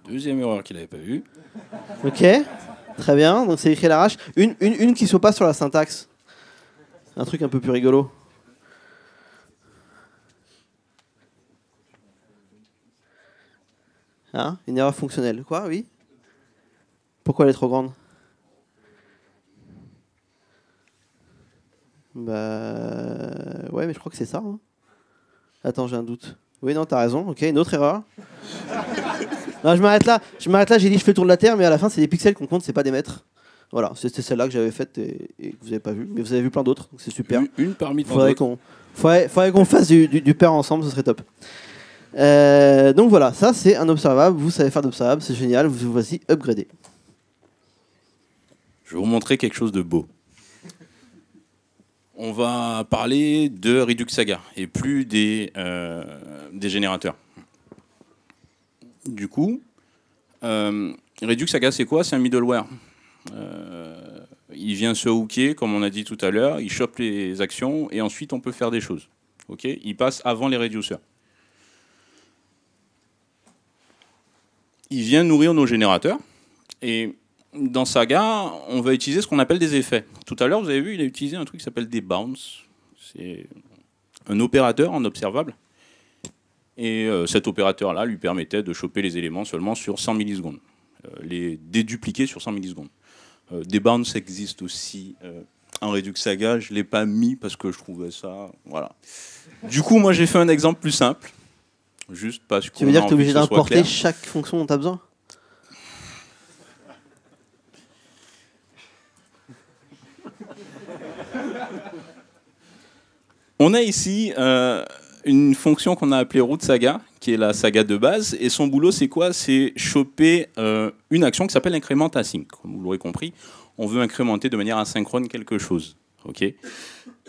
Deuxième erreur qu'il n'avait pas vue. Ok, très bien. Donc c'est écrit à l'arrache. Une qui ne soit pas sur la syntaxe. Un truc un peu plus rigolo. Hein? Une erreur fonctionnelle. Quoi? Oui? Pourquoi elle est trop grande? Bah... Ouais, mais je crois que c'est ça. Hein. Attends, j'ai un doute. Oui, non, t'as raison. Ok, une autre erreur. Non, je m'arrête là. J'ai dit je fais le tour de la Terre, mais à la fin, c'est des pixels qu'on compte, c'est pas des mètres. Voilà, c'était celle-là que j'avais faite et que vous n'avez pas vue. Mais vous avez vu plein d'autres, donc c'est super. Une parmi tant faudrait d'autres. Faudrait qu'on fasse du pair ensemble, ce serait top. Donc voilà, ça c'est un observable. Vous savez faire d'observable, c'est génial. Vous voici upgradé. Je vais vous montrer quelque chose de beau. On va parler de Redux Saga et plus des générateurs. Du coup, Redux Saga, c'est quoi? C'est un middleware. Il vient se hooker, comme on a dit tout à l'heure, il chope les actions et ensuite on peut faire des choses. Okay, il passe avant les reducers. Il vient nourrir nos générateurs et dans Saga, on va utiliser ce qu'on appelle des effets. Tout à l'heure, vous avez vu, il a utilisé un truc qui s'appelle des bounce. C'est un opérateur en observable. Et cet opérateur-là lui permettait de choper les éléments seulement sur 100 millisecondes. Les dédupliquer sur 100 millisecondes. Des bounce existent aussi en Redux Saga. Je ne l'ai pas mis parce que je trouvais ça... Voilà. Du coup, moi, j'ai fait un exemple plus simple. Juste parce que... Tu veux dire que tu es obligé d'importer chaque fonction dont tu as besoin? On a ici une fonction qu'on a appelée root saga, qui est la saga de base, et son boulot c'est quoi? C'est choper une action qui s'appelle increment async. Comme vous l'aurez compris, on veut incrémenter de manière asynchrone quelque chose. Okay.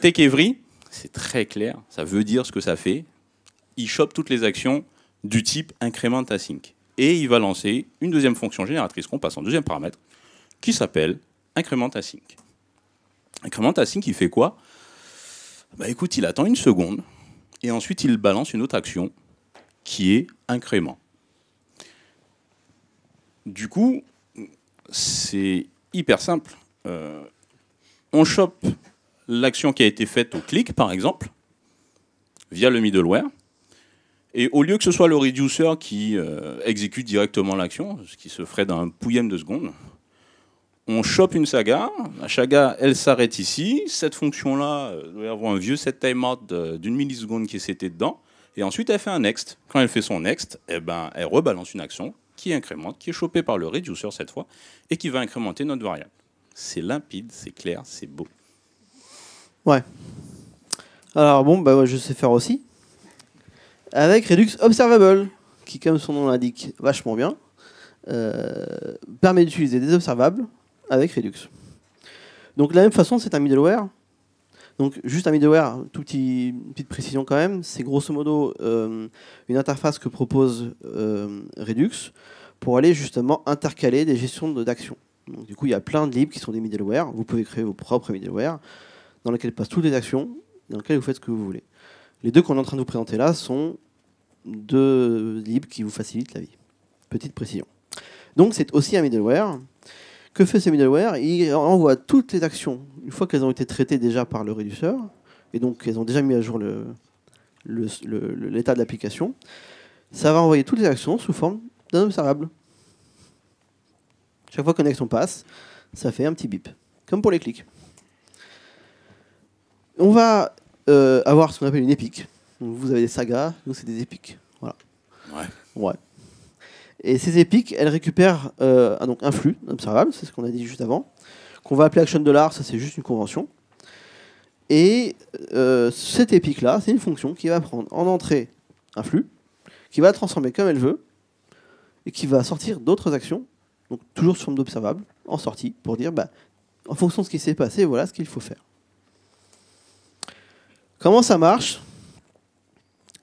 Take every, c'est très clair, ça veut dire ce que ça fait. Il chope toutes les actions du type increment async. Et il va lancer une deuxième fonction génératrice qu'on passe en deuxième paramètre, qui s'appelle increment async. Increment async, il fait quoi? Bah écoute, il attend une seconde et ensuite il balance une autre action qui est incrément. Du coup, c'est hyper simple. On chope l'action qui a été faite au clic, par exemple, via le middleware. Et au lieu que ce soit le reducer qui exécute directement l'action, ce qui se ferait d'un pouillème de seconde, on chope une saga, la saga elle s'arrête ici, cette fonction-là doit y avoir un vieux set timeout d'une milliseconde qui s'était dedans, et ensuite elle fait un next. Quand elle fait son next, eh ben, elle rebalance une action qui incrémente, qui est chopée par le reducer cette fois, et qui va incrémenter notre variable. C'est limpide, c'est clair, c'est beau. Ouais. Alors bon, bah, je sais faire aussi. Avec Redux Observable, qui comme son nom l'indique, vachement bien. permet d'utiliser des observables avec Redux. Donc de la même façon, c'est un middleware. Donc juste un middleware, petite précision quand même, c'est grosso modo une interface que propose Redux pour aller justement intercaler des gestions d'actions. Donc du coup, il y a plein de libs qui sont des middleware. Vous pouvez créer vos propres middleware dans lesquels passent toutes les actions, dans lesquels vous faites ce que vous voulez. Les deux qu'on est en train de vous présenter là sont deux libs qui vous facilitent la vie. Petite précision. Donc c'est aussi un middleware. Que fait ce middleware? Il envoie toutes les actions, une fois qu'elles ont été traitées déjà par le réduceur, et donc elles ont déjà mis à jour l'état de l'application, ça va envoyer toutes les actions sous forme d'un observable. Chaque fois qu'une action passe, ça fait un petit bip, comme pour les clics. On va avoir ce qu'on appelle une épique. Donc vous avez des sagas, nous c'est des épiques. Voilà. Ouais. Et ces épiques, elles récupèrent donc un flux observable, c'est ce qu'on a dit juste avant, qu'on va appeler action $, ça c'est juste une convention. Et cette épique-là, c'est une fonction qui va prendre en entrée un flux, qui va le transformer comme elle veut, et qui va sortir d'autres actions, donc toujours sous forme d'observable, en sortie, pour dire, en fonction de ce qui s'est passé, voilà ce qu'il faut faire. Comment ça marche?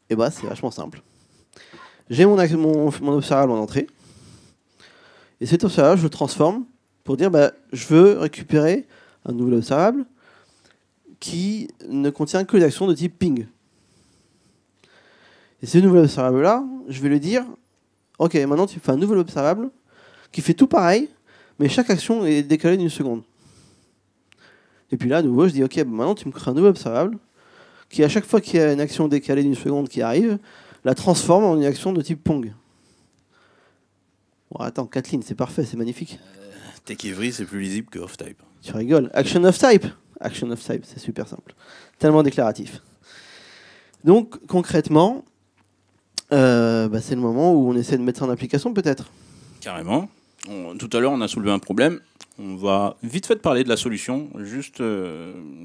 Eh ben, c'est vachement simple. J'ai mon observable en entrée. Et cet observable, je le transforme pour dire je veux récupérer un nouvel observable qui ne contient que des actions de type ping. Et ce nouvel observable-là, je vais lui dire ok, maintenant tu fais un nouvel observable qui fait tout pareil, mais chaque action est décalée d'une seconde. Et puis là, à nouveau, je dis ok, maintenant tu me crées un nouvel observable qui, à chaque fois qu'il y a une action décalée d'une seconde qui arrive, la transforme en une action de type Pong. Bon, attends, Kathleen, c'est parfait, c'est magnifique. TechEvery, c'est plus lisible que OffType. Tu rigoles. Action of type. Action of type, c'est super simple. Tellement déclaratif. Donc, concrètement, c'est le moment où on essaie de mettre ça en application, peut-être. Carrément. Tout à l'heure, on a soulevé un problème. On va vite fait parler de la solution, juste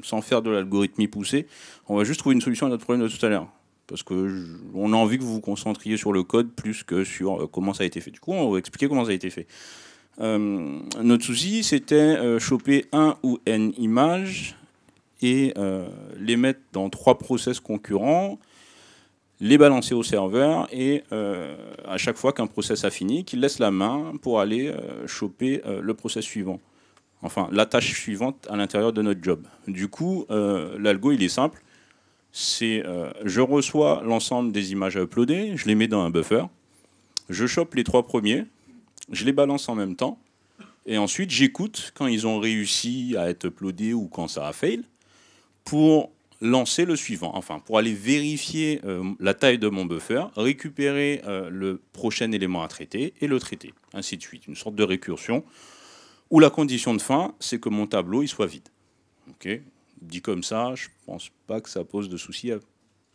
sans faire de l'algorithmie poussée. On va juste trouver une solution à notre problème de tout à l'heure. Parce qu'on a envie que vous vous concentriez sur le code plus que sur comment ça a été fait. Du coup, on va expliquer comment ça a été fait. Notre souci, c'était choper un ou n images et les mettre dans 3 process concurrents, les balancer au serveur et à chaque fois qu'un process a fini, qu'il laisse la main pour aller choper le process suivant. Enfin, la tâche suivante à l'intérieur de notre job. Du coup, l'algo, il est simple. C'est je reçois l'ensemble des images à uploader, je les mets dans un buffer, je chope les 3 premiers, je les balance en même temps, et ensuite j'écoute quand ils ont réussi à être uploadés ou quand ça a fail, pour lancer le suivant, enfin pour aller vérifier la taille de mon buffer, récupérer le prochain élément à traiter et le traiter, ainsi de suite. Une sorte de récursion où la condition de fin, c'est que mon tableau il soit vide. Okay. Dit comme ça, je pense pas que ça pose de soucis à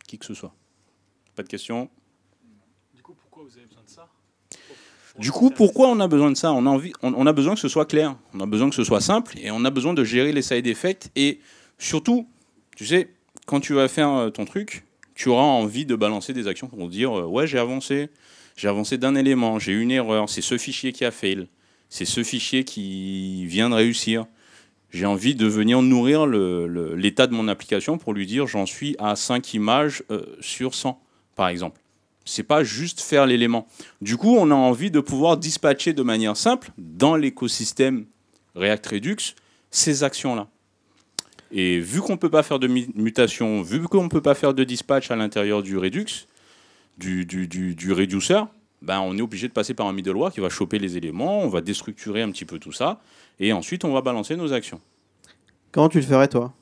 qui que ce soit. Pas de questions? Du coup, pourquoi vous avez besoin de ça? Du coup, pourquoi on a besoin de ça? On a besoin que ce soit clair, on a besoin que ce soit simple, et on a besoin de gérer les side effects. Et surtout, tu sais, quand tu vas faire ton truc, tu auras envie de balancer des actions pour dire ouais, j'ai avancé d'un élément, j'ai eu une erreur, c'est ce fichier qui a fail, c'est ce fichier qui vient de réussir. J'ai envie de venir nourrir l'état de mon application pour lui dire j'en suis à 5 images sur 100, par exemple. C'est pas juste faire l'élément. Du coup, on a envie de pouvoir dispatcher de manière simple, dans l'écosystème React Redux, ces actions-là. Et vu qu'on ne peut pas faire de mutation, vu qu'on ne peut pas faire de dispatch à l'intérieur du Redux, du reducer, on est obligé de passer par un middleware qui va choper les éléments, on va déstructurer un petit peu tout ça, et ensuite on va balancer nos actions. Comment tu le ferais, toi?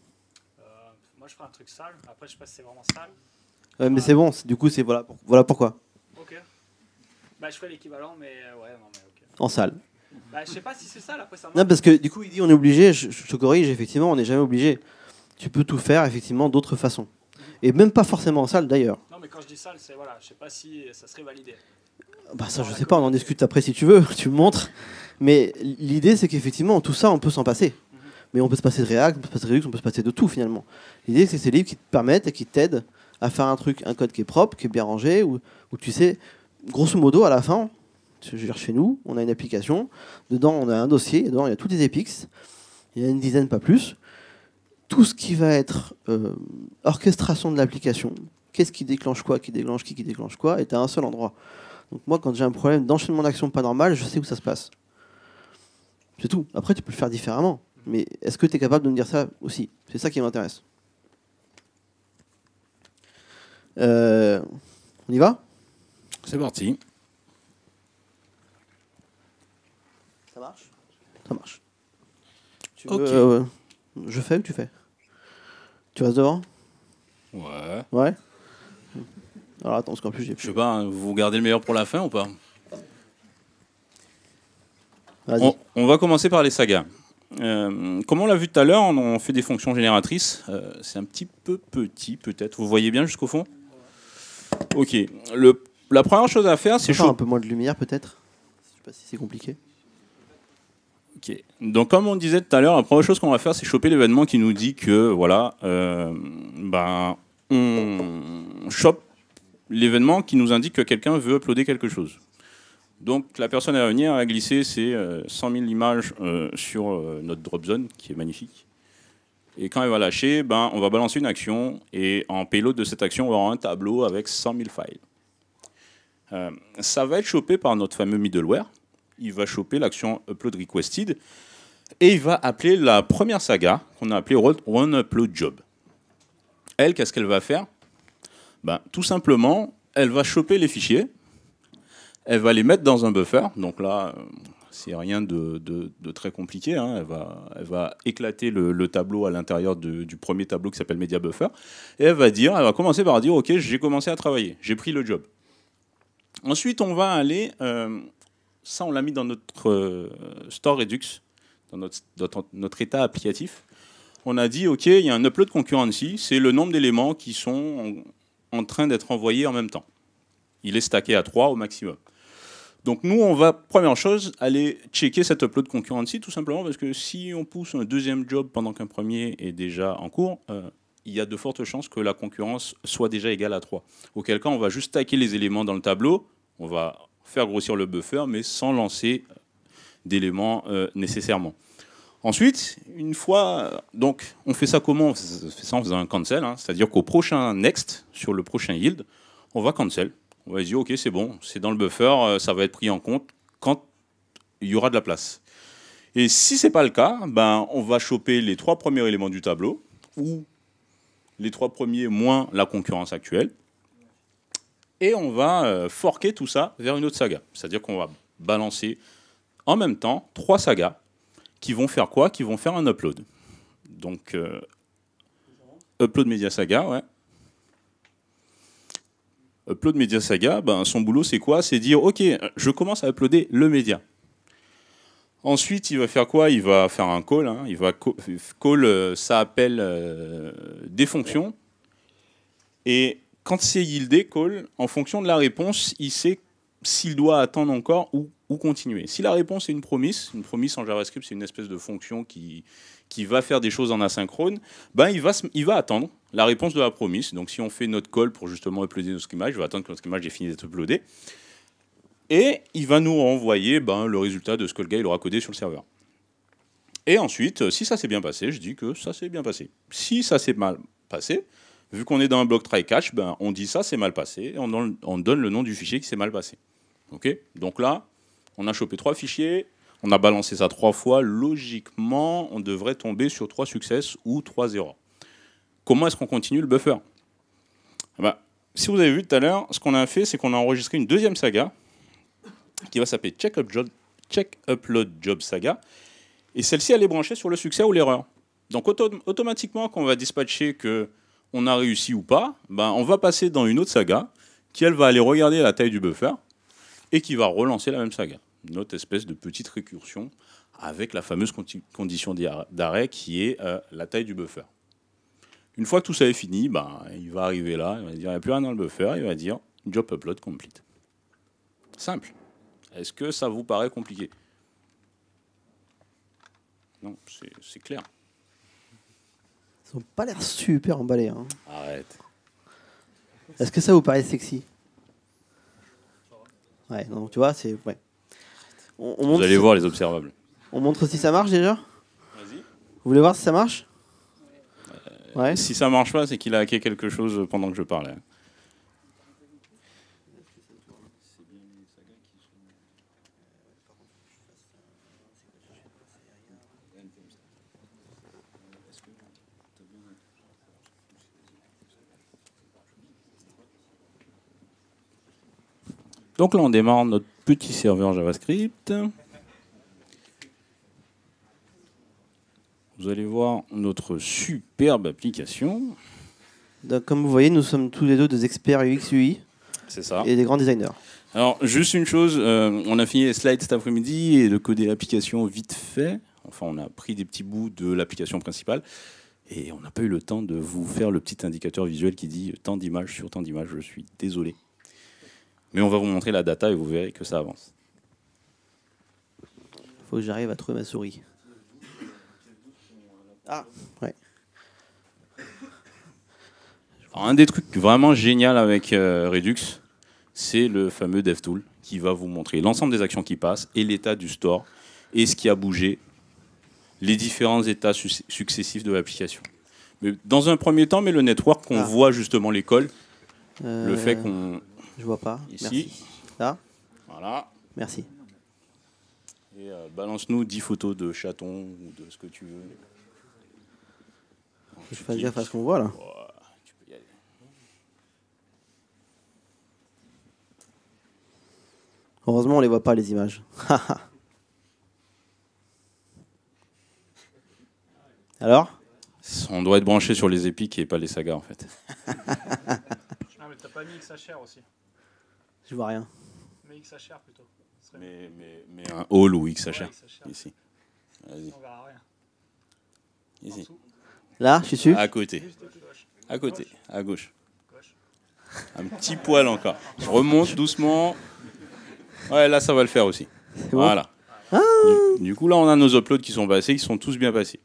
Moi, je ferais un truc sale. Après, je sais pas si c'est vraiment sale. Mais c'est bon, du coup, voilà pourquoi. Ok. Je ferais l'équivalent, mais ouais, non, mais ok. En salle. Je sais pas si c'est sale, après ça marche. Non, parce que du coup, il dit on est obligé, je te corrige, effectivement, on n'est jamais obligé. Tu peux tout faire, effectivement, d'autres façons. Et même pas forcément en salle, d'ailleurs. Non, mais quand je dis sale, c'est voilà, je sais pas si ça serait validé. Ça, je sais pas, on en discute après si tu veux, tu me montres. Mais l'idée, c'est qu'effectivement, tout ça, on peut s'en passer. Mais on peut se passer de React, on peut se passer de Redux, on peut se passer de tout, finalement. L'idée, c'est que ces livres qui te permettent et qui t'aident à faire un code qui est propre, qui est bien rangé, où tu sais, grosso modo, à la fin, Je veux dire, chez nous, on a une application. Dedans, on a un dossier. Dedans, il y a tous les EPIX. Il y a une dizaine, pas plus. Tout ce qui va être orchestration de l'application, qu'est-ce qui déclenche quoi, qui déclenche quoi, est à un seul endroit. Donc moi, quand j'ai un problème d'enchaînement d'actions pas normal, je sais où ça se passe. C'est tout. Après, tu peux le faire différemment. Mais est-ce que tu es capable de me dire ça aussi? C'est ça qui m'intéresse. On y va? C'est parti. Ça marche? Ça marche. Tu Ok. veux, je fais ou tu fais? Tu restes devant? Ouais. Ouais. Alors attends, parce qu'en plus j'ai Je plus. sais pas, vous gardez le meilleur pour la fin ou pas? Vas-y. On va commencer par les sagas. Comme on l'a vu tout à l'heure, on fait des fonctions génératrices. C'est un petit peu petit, peut-être. Vous voyez bien jusqu'au fond? Ok. La première chose à faire, c'est un peu moins de lumière peut-être. Je sais pas si c'est compliqué. Ok. Donc, comme on disait tout à l'heure, la première chose qu'on va faire, c'est choper l'événement qui nous dit que, voilà, on chope l'événement qui nous indique que quelqu'un veut uploader quelque chose. Donc, la personne à venir a glissé ses 100 000 images sur notre drop zone, qui est magnifique. Et quand elle va lâcher, on va balancer une action, et en payload de cette action, on va avoir un tableau avec 100 000 files. Ça va être chopé par notre fameux middleware. Il va choper l'action upload requested et il va appeler la première saga qu'on a appelée run upload job. Elle, qu'est-ce qu'elle va faire? Tout simplement, elle va choper les fichiers, elle va les mettre dans un buffer. Donc là, c'est rien de très compliqué. Hein. Elle va éclater le tableau à l'intérieur du premier tableau qui s'appelle media buffer et elle va commencer par dire ok, j'ai commencé à travailler, j'ai pris le job. Ensuite, on va aller ça, on l'a mis dans notre store Redux, dans notre état applicatif. On a dit, OK, il y a un upload concurrency, c'est le nombre d'éléments qui sont en train d'être envoyés en même temps. Il est stacké à 3 au maximum. Donc nous, on va, première chose, aller checker cet upload concurrency, tout simplement parce que si on pousse un deuxième job pendant qu'un premier est déjà en cours, il y a de fortes chances que la concurrence soit déjà égale à 3. Auquel cas, on va juste stacker les éléments dans le tableau, on va faire grossir le buffer, mais sans lancer d'éléments nécessairement. Ensuite, une fois, donc, on fait ça comment? On fait ça en faisant un cancel, hein, c'est-à-dire qu'au prochain next, sur le prochain yield, on va cancel. On va dire, OK, c'est bon, c'est dans le buffer, ça va être pris en compte quand il y aura de la place. Et si ce n'est pas le cas, on va choper les 3 premiers éléments du tableau, ou les 3 premiers moins la concurrence actuelle, et on va forker tout ça vers une autre saga. C'est-à-dire qu'on va balancer en même temps 3 sagas qui vont faire quoi? Qui vont faire un upload. Donc, upload media saga, ouais. Upload media saga, son boulot c'est quoi? C'est dire, ok, je commence à uploader le média. Ensuite, il va faire quoi? Il va faire un call. Hein. Il va call, ça appelle des fonctions. Et quand c'est yieldé, call, en fonction de la réponse, il sait s'il doit attendre encore ou continuer. Si la réponse est une promise en JavaScript, c'est une espèce de fonction qui va faire des choses en asynchrone, il va attendre la réponse de la promise. Donc si on fait notre call pour justement uploader notre image, il va attendre que notre image ait fini d'être uploadée. Et il va nous renvoyer le résultat de ce que le gars il aura codé sur le serveur. Et ensuite, si ça s'est bien passé, je dis que ça s'est bien passé. Si ça s'est mal passé, vu qu'on est dans un bloc try-catch, on dit ça c'est mal passé, et on donne le nom du fichier qui s'est mal passé. Okay. Donc là, on a chopé 3 fichiers, on a balancé ça 3 fois, logiquement, on devrait tomber sur 3 success ou 3 erreurs. Comment est-ce qu'on continue le buffer? Si vous avez vu tout à l'heure, ce qu'on a fait, c'est qu'on a enregistré une deuxième saga, qui va s'appeler Check Upload Job Saga, et celle-ci, elle est branchée sur le succès ou l'erreur. Donc automatiquement, quand on va dispatcher qu'on a réussi ou pas, on va passer dans une autre saga, qui elle va aller regarder la taille du buffer, et qui va relancer la même saga. Une autre espèce de petite récursion avec la fameuse condition d'arrêt qui est la taille du buffer. Une fois que tout ça est fini, il va arriver là, il va dire il n'y a plus rien dans le buffer, il va dire job upload complete. Simple. Est-ce que ça vous paraît compliqué? Non, c'est clair. Ils n'ont pas l'air super emballés. Hein. Arrête. Est-ce que ça vous paraît sexy? Ouais, non, tu vois, c'est... Ouais. Vous allez voir les observables. On montre si ça marche déjà. Vas-y. Vous voulez voir si ça marche? Ouais. Si ça marche pas, c'est qu'il a hacké quelque chose pendant que je parlais. Donc là, on démarre notre petit serveur JavaScript. Vous allez voir notre superbe application. Donc, comme vous voyez, nous sommes tous les deux des experts UX UI. C'est ça. Et des grands designers. Alors, juste une chose, on a fini les slides cet après-midi et de coder l'application vite fait. Enfin, on a pris des petits bouts de l'application principale et on n'a pas eu le temps de vous faire le petit indicateur visuel qui dit tant d'images sur tant d'images. Je suis désolé. Mais on va vous montrer la data et vous verrez que ça avance. Il faut que j'arrive à trouver ma souris. Ah, ouais. Alors, un des trucs vraiment génial avec Redux, c'est le fameux DevTool qui va vous montrer l'ensemble des actions qui passent et l'état du store et ce qui a bougé, les différents états successifs de l'application. Mais dans un premier temps, mais le network, qu'on voit justement l'école, le fait qu'on... Je vois pas. Ici. Merci. Là. Voilà. Merci. Et balance-nous 10 photos de chatons ou de ce que tu veux. Je fais gaffe à ce qu'on voit là. Tu peux y aller. Heureusement, on les voit pas les images. Alors? On doit être branché sur les épiques et pas les sagas en fait. Ah, mais t'as pas mis XHR aussi. Je vois rien. Mais XHR plutôt. Mais un hall ou XHR. Ouais, Ici. Vas-y. On verra rien. Ici. Là, je suis dessus. À côté. À côté. À gauche. Un petit poil encore. Je remonte doucement. Ouais, là, ça va le faire aussi. Bon. Voilà. Ah. Du coup, là, on a nos uploads qui sont passés, qui sont tous bien passés.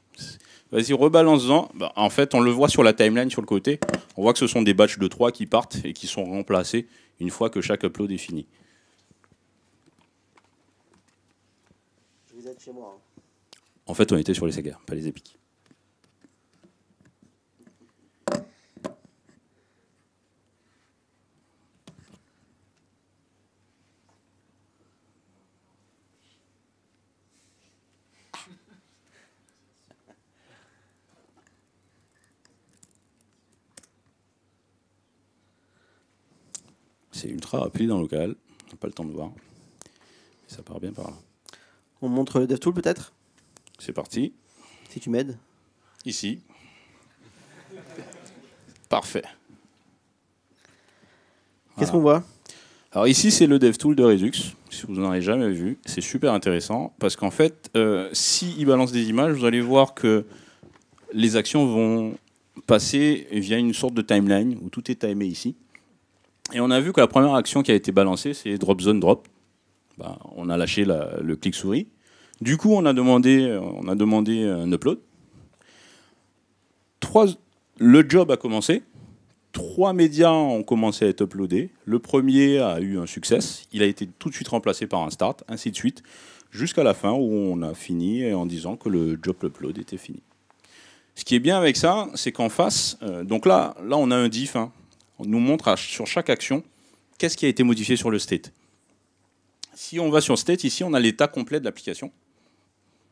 Vas-y, rebalance-en. Bah, en fait, on le voit sur la timeline sur le côté. On voit que ce sont des batchs de 3 qui partent et qui sont remplacés une fois que chaque upload est fini. Je vous aide chez moi. En fait, on était sur les sagas, pas les épiques. C'est ultra rapide en local. On n'a pas le temps de voir. Ça part bien par là. On montre le DevTool peut-être? C'est parti. Si tu m'aides. Ici. Parfait. Qu'est-ce Voilà. qu'on voit? Alors ici, c'est le DevTool de Redux. Si vous n'en avez jamais vu, c'est super intéressant parce qu'en fait, s'il balance des images, vous allez voir que les actions vont passer via une sorte de timeline où tout est timé ici. Et on a vu que la première action qui a été balancée, c'est drop zone drop. Ben, on a lâché le clic souris. Du coup, on a demandé un upload. Le job a commencé. 3 médias ont commencé à être uploadés. Le premier a eu un succès. Il a été tout de suite remplacé par un start, ainsi de suite, jusqu'à la fin où on a fini en disant que le job upload était fini. Ce qui est bien avec ça, c'est qu'en face, donc là, on a un diff. On nous montre sur chaque action qu'est-ce qui a été modifié sur le state. Si on va sur state, ici, on a l'état complet de l'application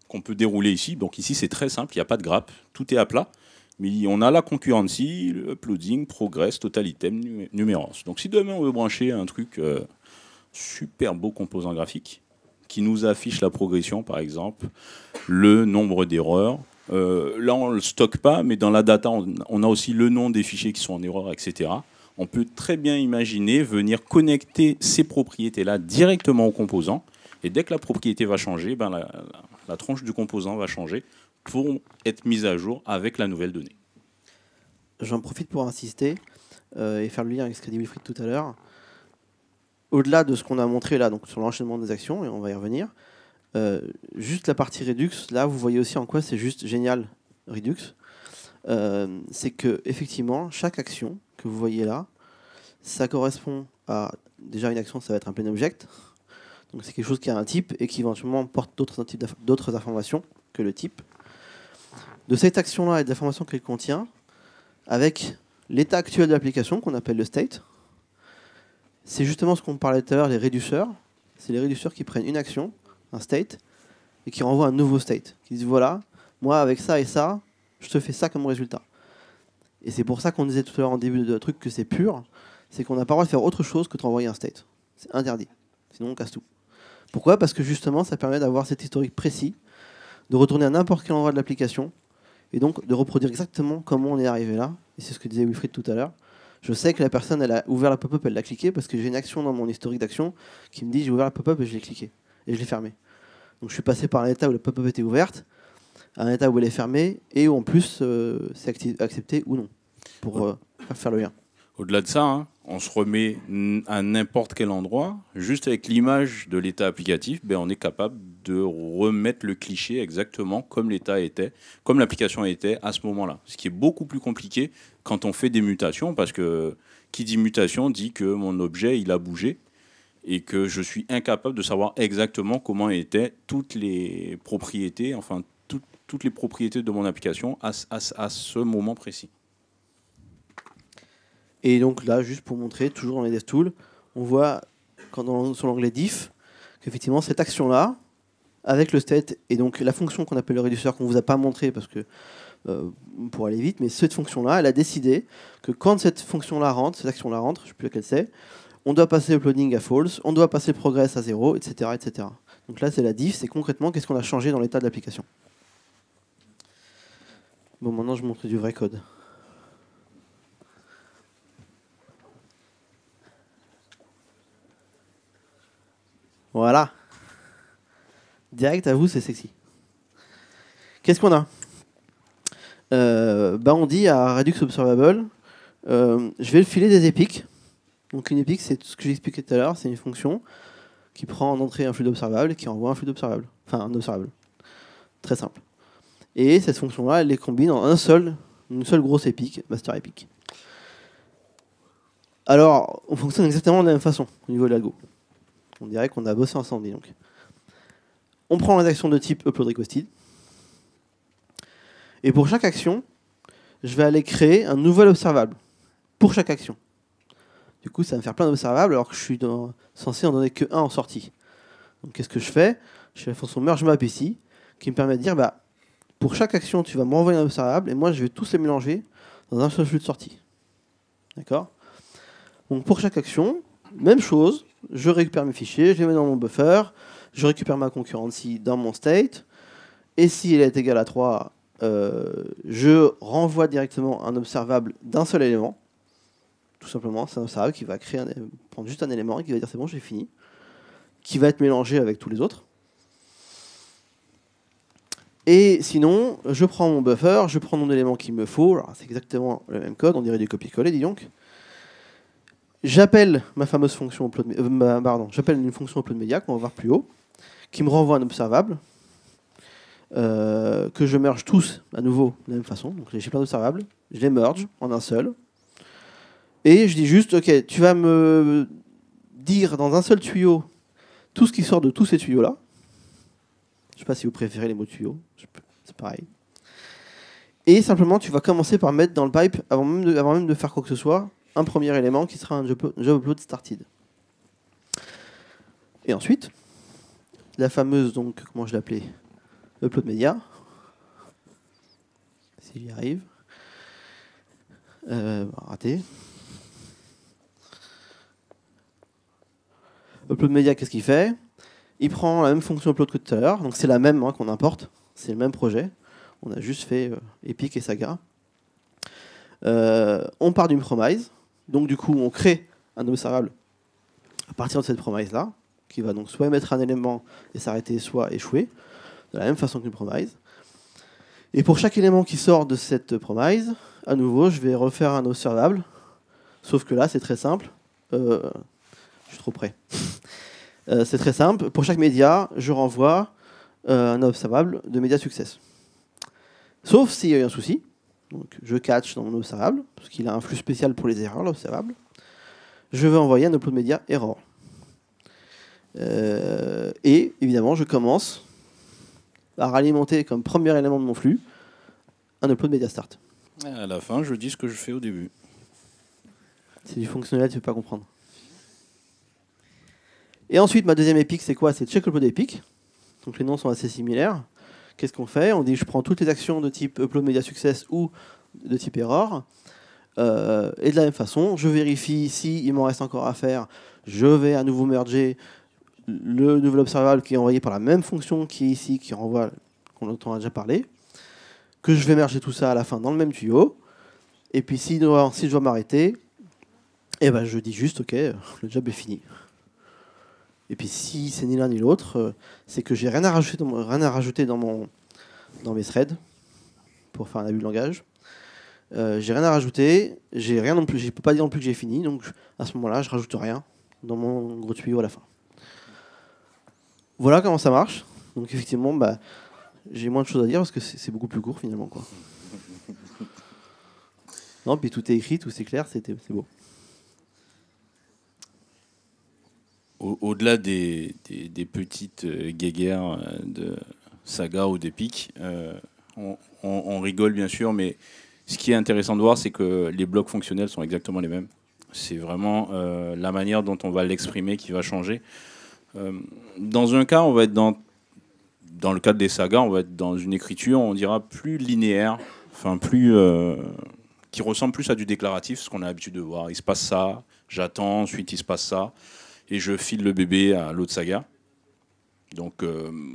qu'on peut dérouler ici. Donc ici, c'est très simple, il n'y a pas de grappe, tout est à plat. Mais on a la concurrency, le uploading, progress, total item, numerance. Donc si demain on veut brancher un truc super beau composant graphique qui nous affiche la progression, par exemple, le nombre d'erreurs. Là, on ne le stocke pas, mais dans la data, on a aussi le nom des fichiers qui sont en erreur, etc. On peut très bien imaginer venir connecter ces propriétés-là directement au composant. Et dès que la propriété va changer, ben la tronche du composant va changer pour être mise à jour avec la nouvelle donnée. J'en profite pour insister et faire le lien avec ce qu'a dit Wilfried tout à l'heure. Au-delà de ce qu'on a montré là, donc sur l'enchaînement des actions, et on va y revenir, juste la partie Redux, là vous voyez aussi en quoi c'est juste génial Redux. C'est que effectivement chaque action que vous voyez là, ça correspond à déjà une action, ça va être un plain object. Donc c'est quelque chose qui a un type et qui éventuellement porte d'autres informations que le type. De cette action-là et des informations qu'elle contient, avec l'état actuel de l'application qu'on appelle le state, c'est justement ce qu'on parlait tout à l'heure, les réduceurs. C'est les réduceurs qui prennent une action, un state, et qui renvoient un nouveau state. Qui disent voilà, moi avec ça et ça, je te fais ça comme résultat. Et c'est pour ça qu'on disait tout à l'heure en début de truc que c'est pur, c'est qu'on n'a pas le droit de faire autre chose que de renvoyer un state. C'est interdit. Sinon on casse tout. Pourquoi ? Parce que justement ça permet d'avoir cet historique précis, de retourner à n'importe quel endroit de l'application, et donc de reproduire exactement comment on est arrivé là. Et c'est ce que disait Wilfried tout à l'heure. Je sais que la personne, elle a ouvert la pop-up, elle l'a cliqué, parce que j'ai une action dans mon historique d'action qui me dit j'ai ouvert la pop-up et je l'ai cliqué. Et je l'ai fermée. Donc je suis passé par un état où la pop-up était ouverte, à un état où elle est fermée, et où en plus c'est accepté ou non, pour faire le lien. Au-delà de ça, hein, on se remet à n'importe quel endroit, juste avec l'image de l'état applicatif, ben on est capable de remettre le cliché exactement comme l'état était, comme l'application était à ce moment-là. Ce qui est beaucoup plus compliqué quand on fait des mutations, parce que qui dit mutation dit que mon objet il a bougé et que je suis incapable de savoir exactement comment étaient toutes les propriétés, enfin toutes les propriétés de mon application à ce moment précis. Et donc là, juste pour montrer, toujours dans les DevTools, on voit sur l'onglet diff qu'effectivement cette action-là, avec le state et donc la fonction qu'on appelle le réducteur qu'on ne vous a pas montré parce que pour aller vite, mais cette fonction-là, elle a décidé que quand cette fonction-là rentre, cette action-là rentre, je ne sais plus laquelle c'est, on doit passer le uploading à false, on doit passer le progress à 0, etc., etc. Donc là, c'est la diff, c'est concrètement qu'est-ce qu'on a changé dans l'état de l'application. Bon, maintenant, je montre du vrai code. Voilà. Direct à vous, c'est sexy. Qu'est-ce qu'on a ? On dit à Redux Observable, je vais le filer des épiques. Donc une épique, c'est tout ce que j'ai expliqué tout à l'heure, c'est une fonction qui prend en entrée un flux d'observable et qui envoie un flux d'observable. Enfin, un observable. Très simple. Et cette fonction-là, elle les combine en une seule grosse épique, master épique. Alors, on fonctionne exactement de la même façon au niveau de l'algo. On dirait qu'on a bossé ensemble, dis donc. On prend les actions de type upload requested. Et pour chaque action, je vais aller créer un nouvel observable. Pour chaque action. Du coup, ça va me faire plein d'observables alors que je suis censé en donner que un en sortie. Donc qu'est-ce que je fais ? Je fais la fonction merge map ici, qui me permet de dire, pour chaque action, tu vas m'envoyer un observable, et moi, je vais tous les mélanger dans un seul flux de sortie. D'accord ? Donc pour chaque action, même chose, je récupère mes fichiers, je les mets dans mon buffer, je récupère ma concurrency dans mon state, et si elle est égale à 3, je renvoie directement un observable d'un seul élément. Tout simplement, c'est un observable qui va prendre juste un élément et qui va dire c'est bon, j'ai fini, qui va être mélangé avec tous les autres. Et sinon, je prends mon buffer, je prends mon élément qu'il me faut, alors c'est exactement le même code, on dirait du copier-coller, dis donc. J'appelle ma fameuse fonction upload, j'appelle une fonction upload media qu'on va voir plus haut, qui me renvoie un observable, que je merge tous à nouveau de la même façon. Donc j'ai plein d'observables, je les merge en un seul, et je dis juste, ok, tu vas me dire dans un seul tuyau tout ce qui sort de tous ces tuyaux-là. Je ne sais pas si vous préférez les mots tuyaux, c'est pareil. Et simplement, tu vas commencer par mettre dans le pipe, avant même de faire quoi que ce soit, un premier élément qui sera un job upload started. Et ensuite, la fameuse, donc, comment je l'appelais, upload media, si j'y arrive, raté. Upload media, qu'est-ce qu'il fait ? Il prend la même fonction upload que tout à l'heure, donc c'est la même qu'on importe, c'est le même projet. On a juste fait Epic et Saga. On part d'une promise, donc du coup on crée un observable à partir de cette promise-là, qui va donc soit émettre un élément et s'arrêter, soit échouer, de la même façon qu'une promise. Et pour chaque élément qui sort de cette promise, à nouveau je vais refaire un observable, sauf que là c'est très simple. Je suis trop près. C'est très simple. Pour chaque média, je renvoie un observable de média success. Sauf s'il y a eu un souci. Donc, je catch dans mon observable, parce qu'il a un flux spécial pour les erreurs, l'observable. Je vais envoyer un upload média error. Et évidemment, je commence à ralimenter comme premier élément de mon flux un upload media start. À la fin, je dis ce que je fais au début. C'est du fonctionnel, tu ne peux pas comprendre. Et ensuite, ma deuxième épique, c'est quoi? C'est check upload epic. Donc les noms sont assez similaires. Qu'est-ce qu'on fait? On dit je prends toutes les actions de type upload media success ou de type error. Et de la même façon, je vérifie si il m'en reste encore à faire. Je vais à nouveau merger le nouvel observable qui est envoyé par la même fonction qui est ici, qui renvoie, dont on a déjà parlé. Que je vais merger tout ça à la fin dans le même tuyau. Et puis si je dois m'arrêter, eh ben, je dis juste ok, le job est fini. Et puis si c'est ni l'un ni l'autre, c'est que j'ai rien à rajouter dans mes threads pour faire un abus de langage. J'ai rien à rajouter, j'ai rien non plus, je peux pas dire non plus que j'ai fini, donc à ce moment-là, je rajoute rien dans mon gros tuyau à la fin. Voilà comment ça marche. Donc effectivement, j'ai moins de choses à dire parce que c'est beaucoup plus court finalement, quoi. Non, puis tout est écrit, tout c'est clair, c'est beau. Au-delà des petites guéguerres de Saga ou d'Epic, on rigole bien sûr, mais ce qui est intéressant de voir, c'est que les blocs fonctionnels sont exactement les mêmes. C'est vraiment la manière dont on va l'exprimer qui va changer. Dans un cas, on va être dans le cadre des sagas, on va être dans une écriture, on dira plus linéaire, enfin plus qui ressemble plus à du déclaratif, ce qu'on a l'habitude de voir. Il se passe ça, j'attends, ensuite il se passe ça, et je file le bébé à l'autre saga. Donc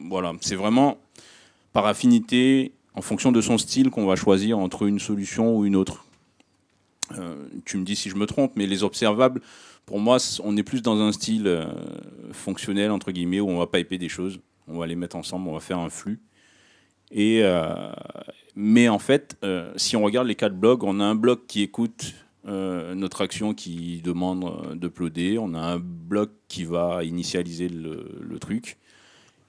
voilà, c'est vraiment par affinité, en fonction de son style, qu'on va choisir entre une solution ou une autre. Tu me dis si je me trompe, mais les observables, pour moi, on est plus dans un style fonctionnel, entre guillemets, où on va piper des choses, on va les mettre ensemble, on va faire un flux. Mais en fait, si on regarde les 4 blocs, on a un bloc qui écoute notre action qui demande d'uploader, on a un bloc qui va initialiser le truc,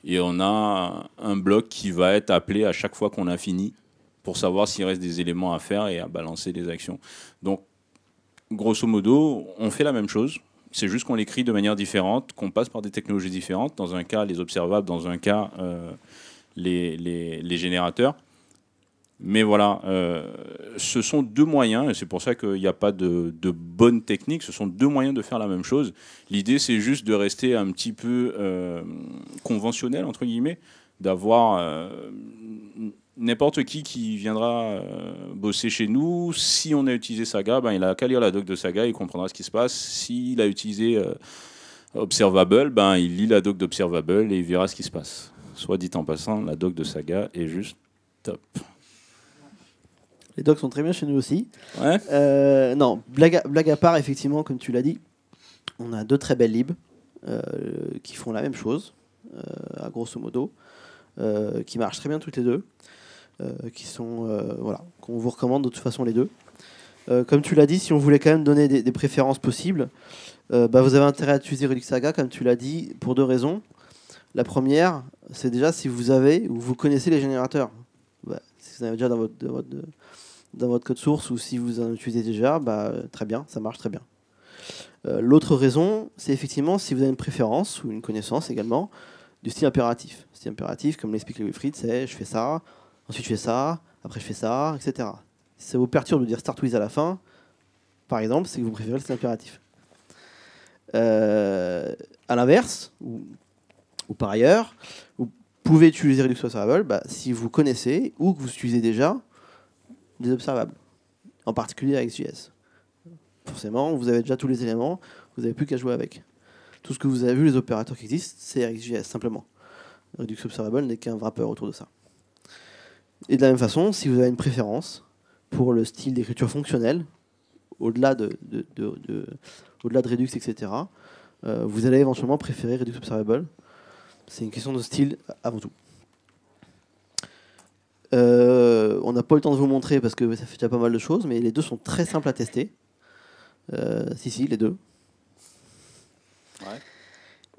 et on a un bloc qui va être appelé à chaque fois qu'on a fini pour savoir s'il reste des éléments à faire et à balancer des actions. Donc, grosso modo, on fait la même chose. C'est juste qu'on l'écrit de manière différente, qu'on passe par des technologies différentes. Dans un cas, les observables, dans un cas, les générateurs. Mais voilà, ce sont 2 moyens, et c'est pour ça qu'il n'y a pas de bonne technique, ce sont 2 moyens de faire la même chose. L'idée, c'est juste de rester un petit peu conventionnel, entre guillemets, d'avoir n'importe qui viendra bosser chez nous. Si on a utilisé Saga, il n'a qu'à lire la doc de Saga, il comprendra ce qui se passe. S'il a utilisé Observable, il lit la doc d'Observable et il verra ce qui se passe. Soit dit en passant, la doc de Saga est juste top. Les docs sont très bien chez nous aussi. Ouais. Non, blague à part, effectivement, comme tu l'as dit, on a 2 très belles libs qui font la même chose, à grosso modo, qui marchent très bien toutes les 2, qui sont qu'on vous recommande de toute façon les 2. Comme tu l'as dit, si on voulait quand même donner des préférences possibles, vous avez intérêt à utiliser Redux Saga, comme tu l'as dit, pour 2 raisons. La première, c'est déjà si vous avez ou vous connaissez les générateurs. Si vous en avez déjà dans votre code source ou si vous en utilisez déjà, très bien, ça marche très bien. L'autre raison, c'est effectivement si vous avez une préférence ou une connaissance également du style impératif. Style impératif, comme l'explique Wilfried, c'est je fais ça, ensuite je fais ça, après je fais ça, etc. Si ça vous perturbe de dire start with à la fin, par exemple, c'est que vous préférez le style impératif. À l'inverse, ou par ailleurs, vous pouvez utiliser Redux Observable si vous connaissez ou que vous utilisez déjà des observables, en particulier avec JS. Forcément, vous avez déjà tous les éléments, vous n'avez plus qu'à jouer avec. Tout ce que vous avez vu, les opérateurs qui existent, c'est RxJS, simplement. Redux Observable n'est qu'un wrapper autour de ça. Et de la même façon, si vous avez une préférence pour le style d'écriture fonctionnelle, au-delà de Redux, etc., vous allez éventuellement préférer Redux Observable. C'est une question de style avant tout. On n'a pas eu le temps de vous montrer parce que ça fait déjà pas mal de choses, mais les 2 sont très simples à tester. Si, les 2. Ouais.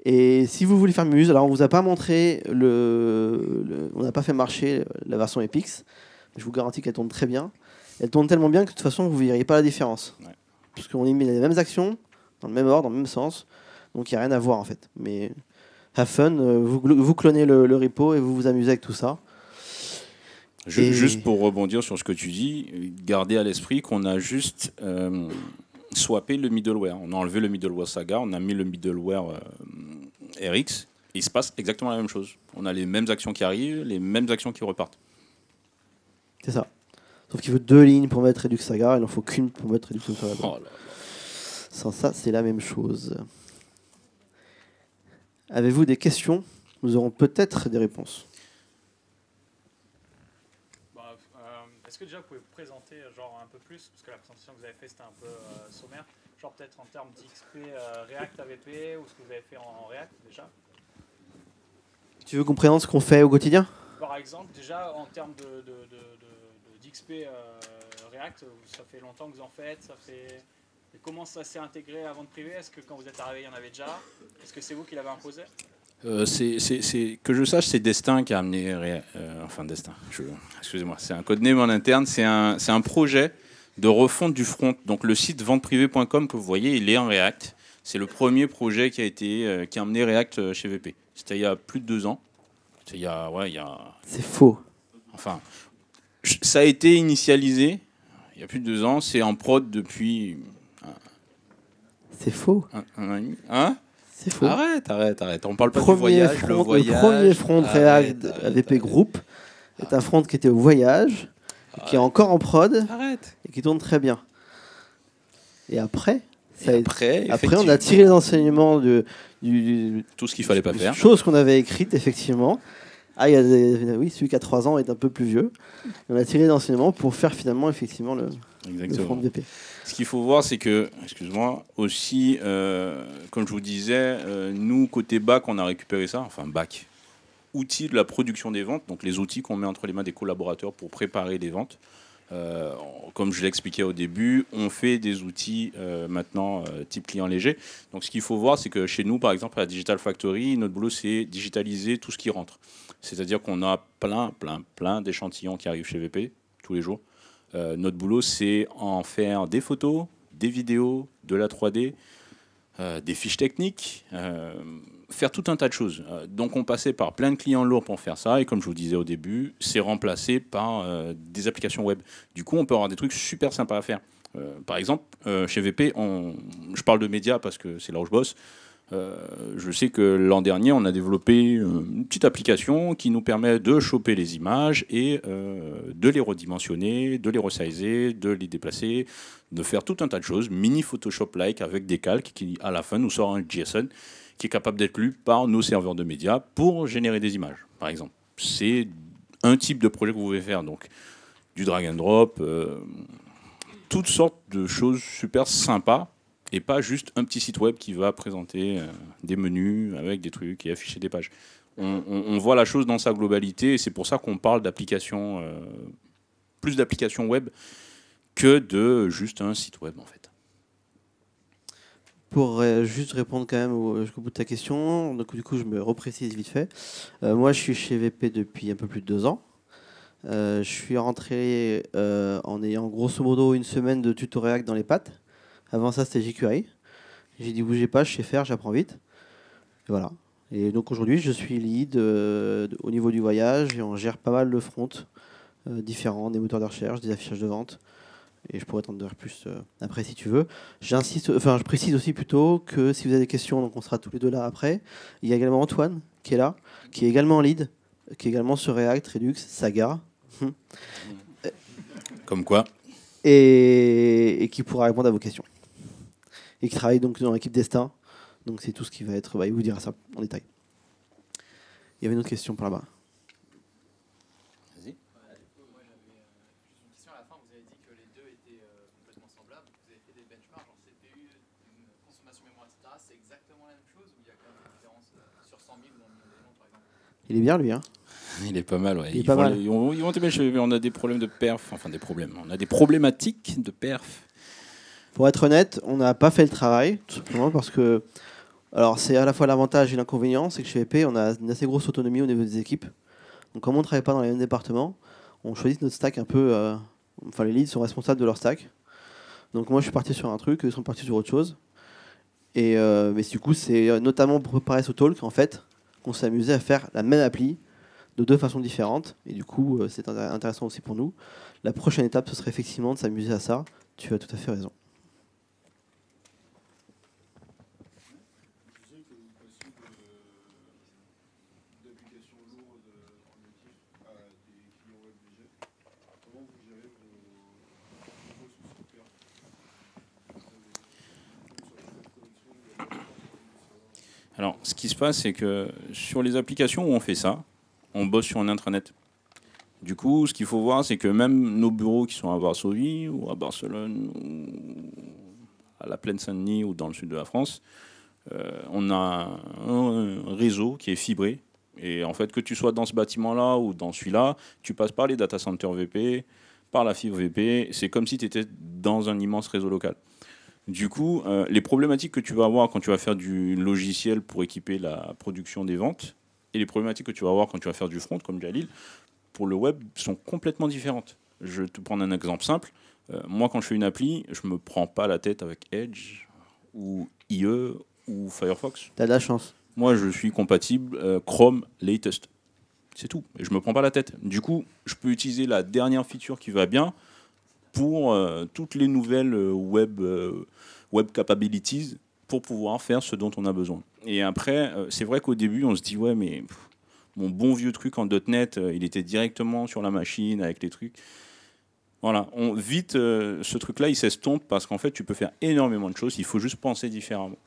Et si vous voulez faire Muse, alors on vous a pas montré on n'a pas fait marcher la version Epix. Je vous garantis qu'elle tourne très bien. Elle tourne tellement bien que de toute façon vous ne verriez pas la différence. Ouais. Parce qu'on y met les mêmes actions, dans le même ordre, dans le même sens. Donc il n'y a rien à voir en fait. Mais have fun, vous clonez le repo et vous vous amusez avec tout ça. Juste pour rebondir sur ce que tu dis, gardez à l'esprit qu'on a juste swappé le middleware. On a enlevé le middleware Saga, on a mis le middleware RX, et il se passe exactement la même chose. On a les mêmes actions qui arrivent, les mêmes actions qui repartent. C'est ça. Sauf qu'il faut 2 lignes pour mettre Redux Saga, il n'en faut qu'une pour mettre Redux Saga. Oh là là. Sans ça, c'est la même chose. Avez-vous des questions? Nous aurons peut-être des réponses. Est-ce que déjà vous pouvez vous présenter genre un peu plus, parce que la présentation que vous avez faite c'était un peu sommaire, genre peut-être en termes d'XP React AVP ou ce que vous avez fait en React déjà? Tu veux qu'on présente ce qu'on fait au quotidien? Par exemple, déjà en termes d'XP React, ça fait longtemps que vous en faites, ça fait... Et comment ça s'est intégré à vente privée? Est-ce que quand vous êtes arrivé, il y en avait déjà? Est-ce que c'est vous qui l'avez imposé? Que je sache, c'est Destin qui a amené... enfin, Destin, excusez-moi, c'est un codename en interne, c'est un projet de refonte du front. Donc le site venteprivée.com que vous voyez, il est en React. C'est le premier projet qui a amené React chez VP. C'était il y a plus de 2 ans. C'est faux. Enfin, ça a été initialisé il y a plus de 2 ans. C'est en prod depuis... C'est faux. Un an et demi. Hein? C'est faux. Arrête. On parle pas du voyage. Le premier front React AVP Group est un front qui était au voyage, qui est encore en prod et qui tourne très bien. Et après, on a tiré les enseignements de tout ce qu'il fallait pas faire. Chose qu'on avait écrite, effectivement. Oui, celui qui a 3 ans est un peu plus vieux. On a tiré les enseignements pour faire finalement, effectivement, le front VP. Ce qu'il faut voir, c'est que, excuse-moi, aussi, comme je vous disais, nous, côté back, on a récupéré ça, enfin back, outils de la production des ventes, donc les outils qu'on met entre les mains des collaborateurs pour préparer les ventes. Comme je l'expliquais au début, on fait des outils maintenant type client léger. Donc ce qu'il faut voir, c'est que chez nous, par exemple, à la Digital Factory, notre boulot, c'est digitaliser tout ce qui rentre. C'est-à-dire qu'on a plein d'échantillons qui arrivent chez VP tous les jours. Notre boulot, c'est en faire des photos, des vidéos, de la 3D, des fiches techniques, faire tout un tas de choses. Donc on passait par plein de clients lourds pour faire ça, et comme je vous disais au début, c'est remplacé par des applications web. Du coup, on peut avoir des trucs super sympas à faire. Par exemple, chez VP, je parle de médias parce que c'est là où je bosse. Je sais que l'an dernier, on a développé une petite application qui nous permet de choper les images et de les redimensionner, de les resizer, de les déplacer, de faire tout un tas de choses, mini Photoshop-like avec des calques qui, à la fin, nous sort un JSON qui est capable d'être lu par nos serveurs de médias pour générer des images, par exemple. C'est un type de projet que vous pouvez faire, donc du drag and drop, toutes sortes de choses super sympas, et pas juste un petit site web qui va présenter des menus avec des trucs et afficher des pages. On voit la chose dans sa globalité, et c'est pour ça qu'on parle d'applications, plus d'applications web que de juste un site web, en fait. Pour juste répondre quand même jusqu'au bout de ta question, donc, du coup je me reprécise vite fait. Moi je suis chez VP depuis un peu plus de 2 ans. Je suis rentré en ayant grosso modo 1 semaine de tuto React dans les pattes. Avant ça, c'était jQuery. J'ai dit, bougez pas, je sais faire, j'apprends vite. Et voilà. Et donc aujourd'hui, je suis lead au niveau du voyage et on gère pas mal de fronts différents, des moteurs de recherche, des affichages de vente. Et je pourrais t'en dire plus après si tu veux. Je précise aussi plutôt que si vous avez des questions, donc on sera tous les deux là après. Il y a également Antoine qui est là, qui est également lead, qui est également sur React, Redux, Saga. Comme quoi. Et qui pourra répondre à vos questions. Et qui travaille donc dans l'équipe Destin. Donc c'est tout ce qui va être... il vous dira ça en détail. Il y avait une autre question par là-bas. Vas-y. Moi j'avais une question à la fin. Vous avez dit que les deux étaient complètement semblables. Vous avez fait des benchmarks en CPU, une consommation mémoire, etc. C'est exactement la même chose ou il y a quand même une différence sur 100 000 dans le monde des noms, par exemple? Il est bien lui, hein? Il est pas mal, ouais. Ils vont on a des problèmes de perf, enfin des problèmes. On a des problématiques de perf. Pour être honnête, on n'a pas fait le travail, tout simplement parce que... Alors c'est à la fois l'avantage et l'inconvénient, c'est que chez VP, on a une assez grosse autonomie au niveau des équipes. Donc comme on ne travaille pas dans les mêmes départements, on choisit notre stack un peu... Enfin les leads sont responsables de leur stack. Donc moi je suis parti sur un truc, eux sont partis sur autre chose. Et mais du coup c'est notamment pour préparer ce talk, en fait, qu'on s'est amusé à faire la même appli de 2 façons différentes. Et du coup, c'est intéressant aussi pour nous. La prochaine étape, ce serait effectivement de s'amuser à ça. Tu as tout à fait raison. Alors, ce qui se passe, c'est que sur les applications où on fait ça, on bosse sur un intranet. Du coup, ce qu'il faut voir, c'est que même nos bureaux qui sont à Varsovie ou à Barcelone ou à la Plaine Saint-Denis ou dans le sud de la France, on a un réseau qui est fibré. Et en fait, que tu sois dans ce bâtiment-là ou dans celui-là, tu passes par les data centers VP, par la fibre VP. C'est comme si tu étais dans un immense réseau local. Du coup, les problématiques que tu vas avoir quand tu vas faire du logiciel pour équiper la production des ventes et les problématiques que tu vas avoir quand tu vas faire du front, comme Jalil, pour le web, sont complètement différentes. Je vais te prendre un exemple simple. Moi, quand je fais une appli, je ne me prends pas la tête avec Edge ou IE ou Firefox. Tu as de la chance. Moi, je suis compatible Chrome Latest. C'est tout. Et je ne me prends pas la tête. Du coup, je peux utiliser la dernière feature qui va bien pour toutes les nouvelles web capabilities pour pouvoir faire ce dont on a besoin. Et après, c'est vrai qu'au début, on se dit, ouais, mais mon bon vieux truc en .NET, il était directement sur la machine avec les trucs. Voilà, vite, ce truc-là, il s'estompe parce qu'en fait, tu peux faire énormément de choses. Il faut juste penser différemment.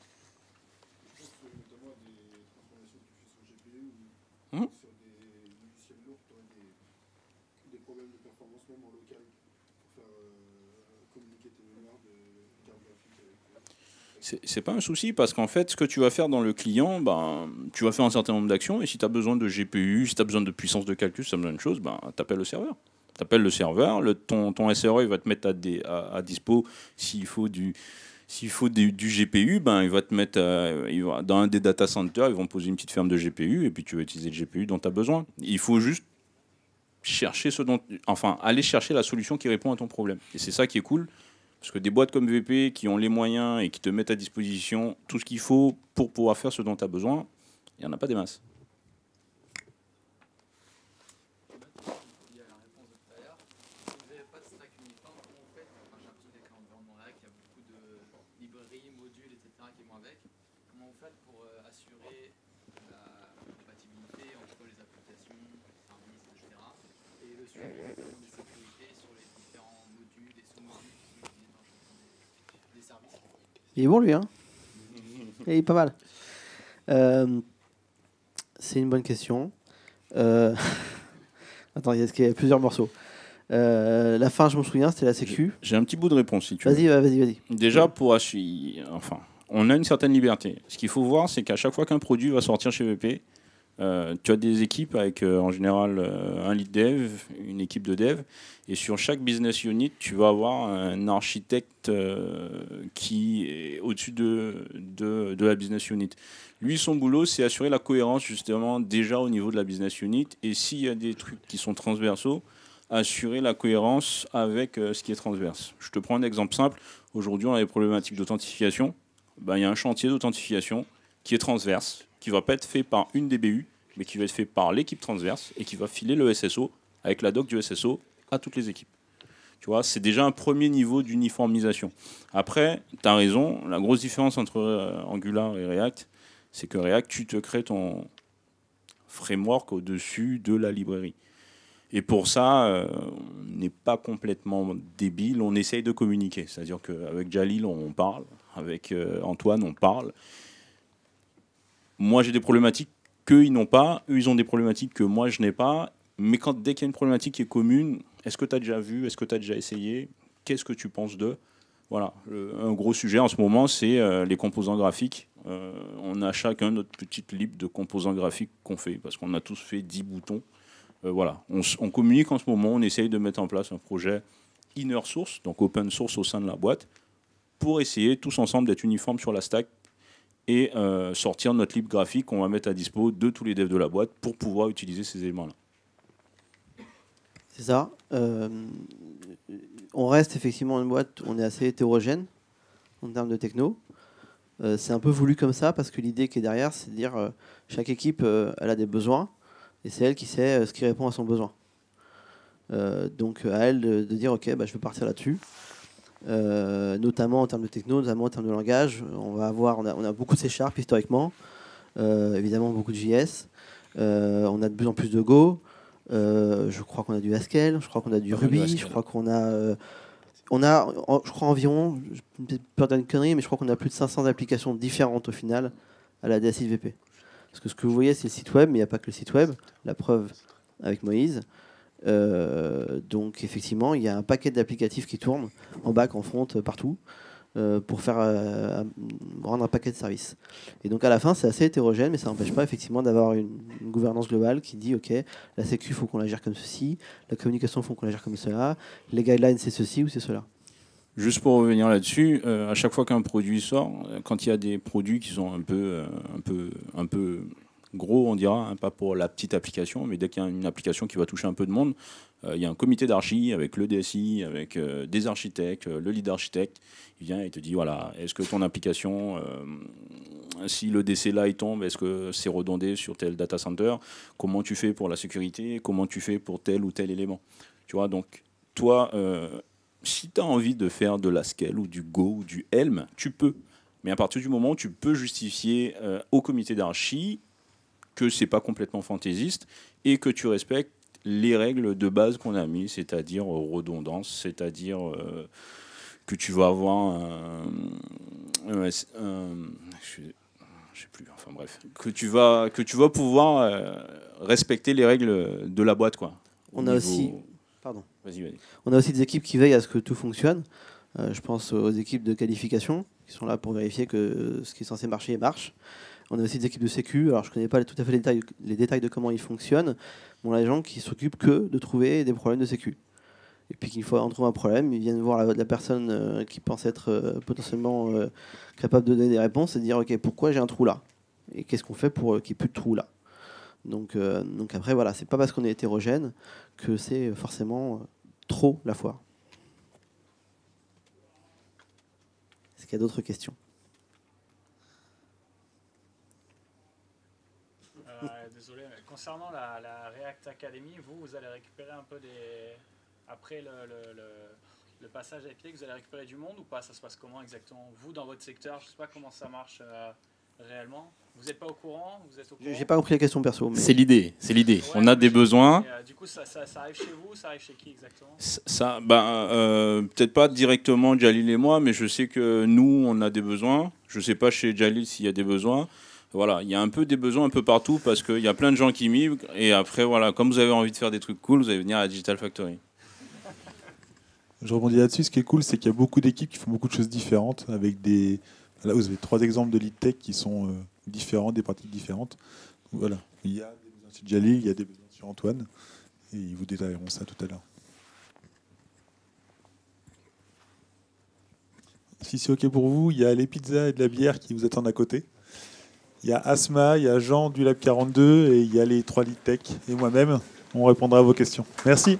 C'est pas un souci parce qu'en fait, ce que tu vas faire dans le client, tu vas faire un certain nombre d'actions et si tu as besoin de GPU, si tu as besoin de puissance de calcul, si tu as besoin de choses, tu appelles le serveur. Tu appelles le serveur, ton SRE il va te mettre à dispo s'il faut du GPU, il va te mettre dans un des data centers, ils vont poser une petite ferme de GPU et puis tu vas utiliser le GPU dont tu as besoin. Il faut juste aller chercher la solution qui répond à ton problème. Et c'est ça qui est cool. Parce que des boîtes comme VP qui ont les moyens et qui te mettent à disposition tout ce qu'il faut pour pouvoir faire ce dont tu as besoin, il n'y en a pas des masses. Il y a la réponse de tout à l'heure. Si vous n'avez pas de stack uniforme, comment vous faites? J'ai l'impression qu'avec l'environnement React, il y a beaucoup de librairies, modules, etc. qui vont avec. Comment vous faites pour assurer la compatibilité entre les applications, les services, etc. Et le suivi de sécurité sur les différents modules et sous-modules qui sont utilisés dans chacun des services? Il est bon, lui, hein? Il est pas mal. C'est une bonne question. Attends, il y a plusieurs morceaux. La fin, je me souviens, c'était la sécu. J'ai un petit bout de réponse, si tu veux. Vas-y. Déjà, on a une certaine liberté. Ce qu'il faut voir, c'est qu'à chaque fois qu'un produit va sortir chez VP, tu as des équipes avec en général un lead dev, une équipe de dev, et sur chaque business unit, tu vas avoir un architecte qui est au-dessus de la business unit. Lui, son boulot, c'est assurer la cohérence justement déjà au niveau de la business unit, et s'il y a des trucs qui sont transversaux, assurer la cohérence avec ce qui est transverse. Je te prends un exemple simple. Aujourd'hui, on a des problématiques d'authentification. Il y a un chantier d'authentification qui est transverse, qui ne va pas être fait par une DBU, mais qui va être fait par l'équipe transverse et qui va filer le SSO avec la doc du SSO à toutes les équipes. Tu vois, c'est déjà un premier niveau d'uniformisation. Après, tu as raison, la grosse différence entre Angular et React, c'est que React, tu te crées ton framework au-dessus de la librairie. Et pour ça, on n'est pas complètement débile, on essaye de communiquer. C'est-à-dire qu'avec Jalil, on parle, avec Antoine, on parle. Moi, j'ai des problématiques qu'eux, ils n'ont pas. Eux, ils ont des problématiques que moi, je n'ai pas. Mais dès qu'il y a une problématique qui est commune, est-ce que tu as déjà vu? Est-ce que tu as déjà essayé? Qu'est-ce que tu penses d'eux? Voilà. Un gros sujet en ce moment, c'est les composants graphiques. On a chacun notre petite lib de composants graphiques qu'on fait, parce qu'on a tous fait 10 boutons. Voilà. On communique en ce moment, on essaye de mettre en place un projet inner source, donc open source au sein de la boîte, pour essayer tous ensemble d'être uniformes sur la stack et sortir notre lib graphique qu'on va mettre à dispo de tous les devs de la boîte pour pouvoir utiliser ces éléments-là. C'est ça. On reste effectivement une boîte, on est assez hétérogène en termes de techno. C'est un peu voulu comme ça parce que l'idée qui est derrière, c'est de dire chaque équipe, elle a des besoins et c'est elle qui sait ce qui répond à son besoin. Donc à elle de dire ok, je veux partir là-dessus. Notamment en termes de techno, notamment en termes de langage. On a beaucoup de C# historiquement, évidemment beaucoup de JS. On a de plus en plus de Go. Je crois qu'on a du Haskell, je crois qu'on a du Ruby, je crois qu'on a... je crois environ, je vais peur d'une connerie, mais je crois qu'on a plus de 500 applications différentes au final à la DSI-VP. Parce que ce que vous voyez, c'est le site web, mais il n'y a pas que le site web. La preuve avec Moïse. Donc effectivement, il y a un paquet d'applicatifs qui tournent en back, en front, partout, pour faire rendre un paquet de services. Et donc à la fin, c'est assez hétérogène, mais ça n'empêche pas effectivement d'avoir une gouvernance globale qui dit ok, la sécu, il faut qu'on la gère comme ceci, la communication, il faut qu'on la gère comme cela, les guidelines, c'est ceci ou c'est cela. Juste pour revenir là-dessus, à chaque fois qu'un produit sort, quand il y a des produits qui sont un peu gros, on dira, hein, pas pour la petite application, mais dès qu'il y a une application qui va toucher un peu de monde, il y a un comité d'archi avec le DSI, avec des architectes, le lead architecte. Il vient et te dit voilà, est-ce que ton application, si le DC là il tombe, est-ce que c'est redondé sur tel data center? Comment tu fais pour la sécurité? Comment tu fais pour tel ou tel élément? Tu vois, donc toi, si tu as envie de faire de l'Haskell ou du Go ou du Helm, tu peux. Mais à partir du moment où tu peux justifier au comité d'archi que c'est pas complètement fantaisiste et que tu respectes les règles de base qu'on a mis, c'est-à-dire redondance, c'est-à-dire que tu vas avoir je sais plus, enfin bref, que tu vas pouvoir respecter les règles de la boîte, quoi. On a aussi, pardon. Vas-y. On a aussi des équipes qui veillent à ce que tout fonctionne. Je pense aux équipes de qualification qui sont là pour vérifier que ce qui est censé marcher marche. On a aussi des équipes de sécu. Alors je ne connais pas tout à fait les détails de comment ils fonctionnent. Mais on a des gens qui s'occupent que de trouver des problèmes de sécu. Et puis qu'une fois on trouve un problème, ils viennent voir la personne qui pense être potentiellement capable de donner des réponses et dire ok, pourquoi j'ai un trou là? Et qu'est-ce qu'on fait pour qu'il n'y ait plus de trou là? Donc après voilà, c'est pas parce qu'on est hétérogène que c'est forcément trop la foire. Est-ce qu'il y a d'autres questions? Désolé, mais concernant la React Academy, vous allez récupérer un peu après le passage à Epitech, vous allez récupérer du monde ou pas? Ça se passe comment exactement? Vous, dans votre secteur, je ne sais pas comment ça marche réellement. Vous n'êtes pas au courant? Vous êtes au courant? J'ai pas compris la question perso. Mais... C'est l'idée. Ouais, on a des besoins. Du coup, ça arrive chez vous? Ça arrive chez qui exactement? Ça, peut-être pas directement Jalil et moi, mais je sais que nous, on a des besoins. Je ne sais pas chez Jalil s'il y a des besoins. Voilà, il y a un peu des besoins un peu partout parce qu'il y a plein de gens qui migrent. Et après, voilà, comme vous avez envie de faire des trucs cool, vous allez venir à Digital Factory. Je rebondis là-dessus. Ce qui est cool, c'est qu'il y a beaucoup d'équipes qui font beaucoup de choses différentes. Avec là, vous avez 3 exemples de lead tech qui sont différents, des pratiques différentes. Donc, voilà, il y a des besoins sur Jalil, il y a des besoins sur Antoine. Et ils vous détailleront ça tout à l'heure. Si c'est OK pour vous, il y a les pizzas et de la bière qui vous attendent à côté. Il y a Asma, il y a Jean du Lab 42 et il y a les 3 lead tech et moi-même. On répondra à vos questions. Merci.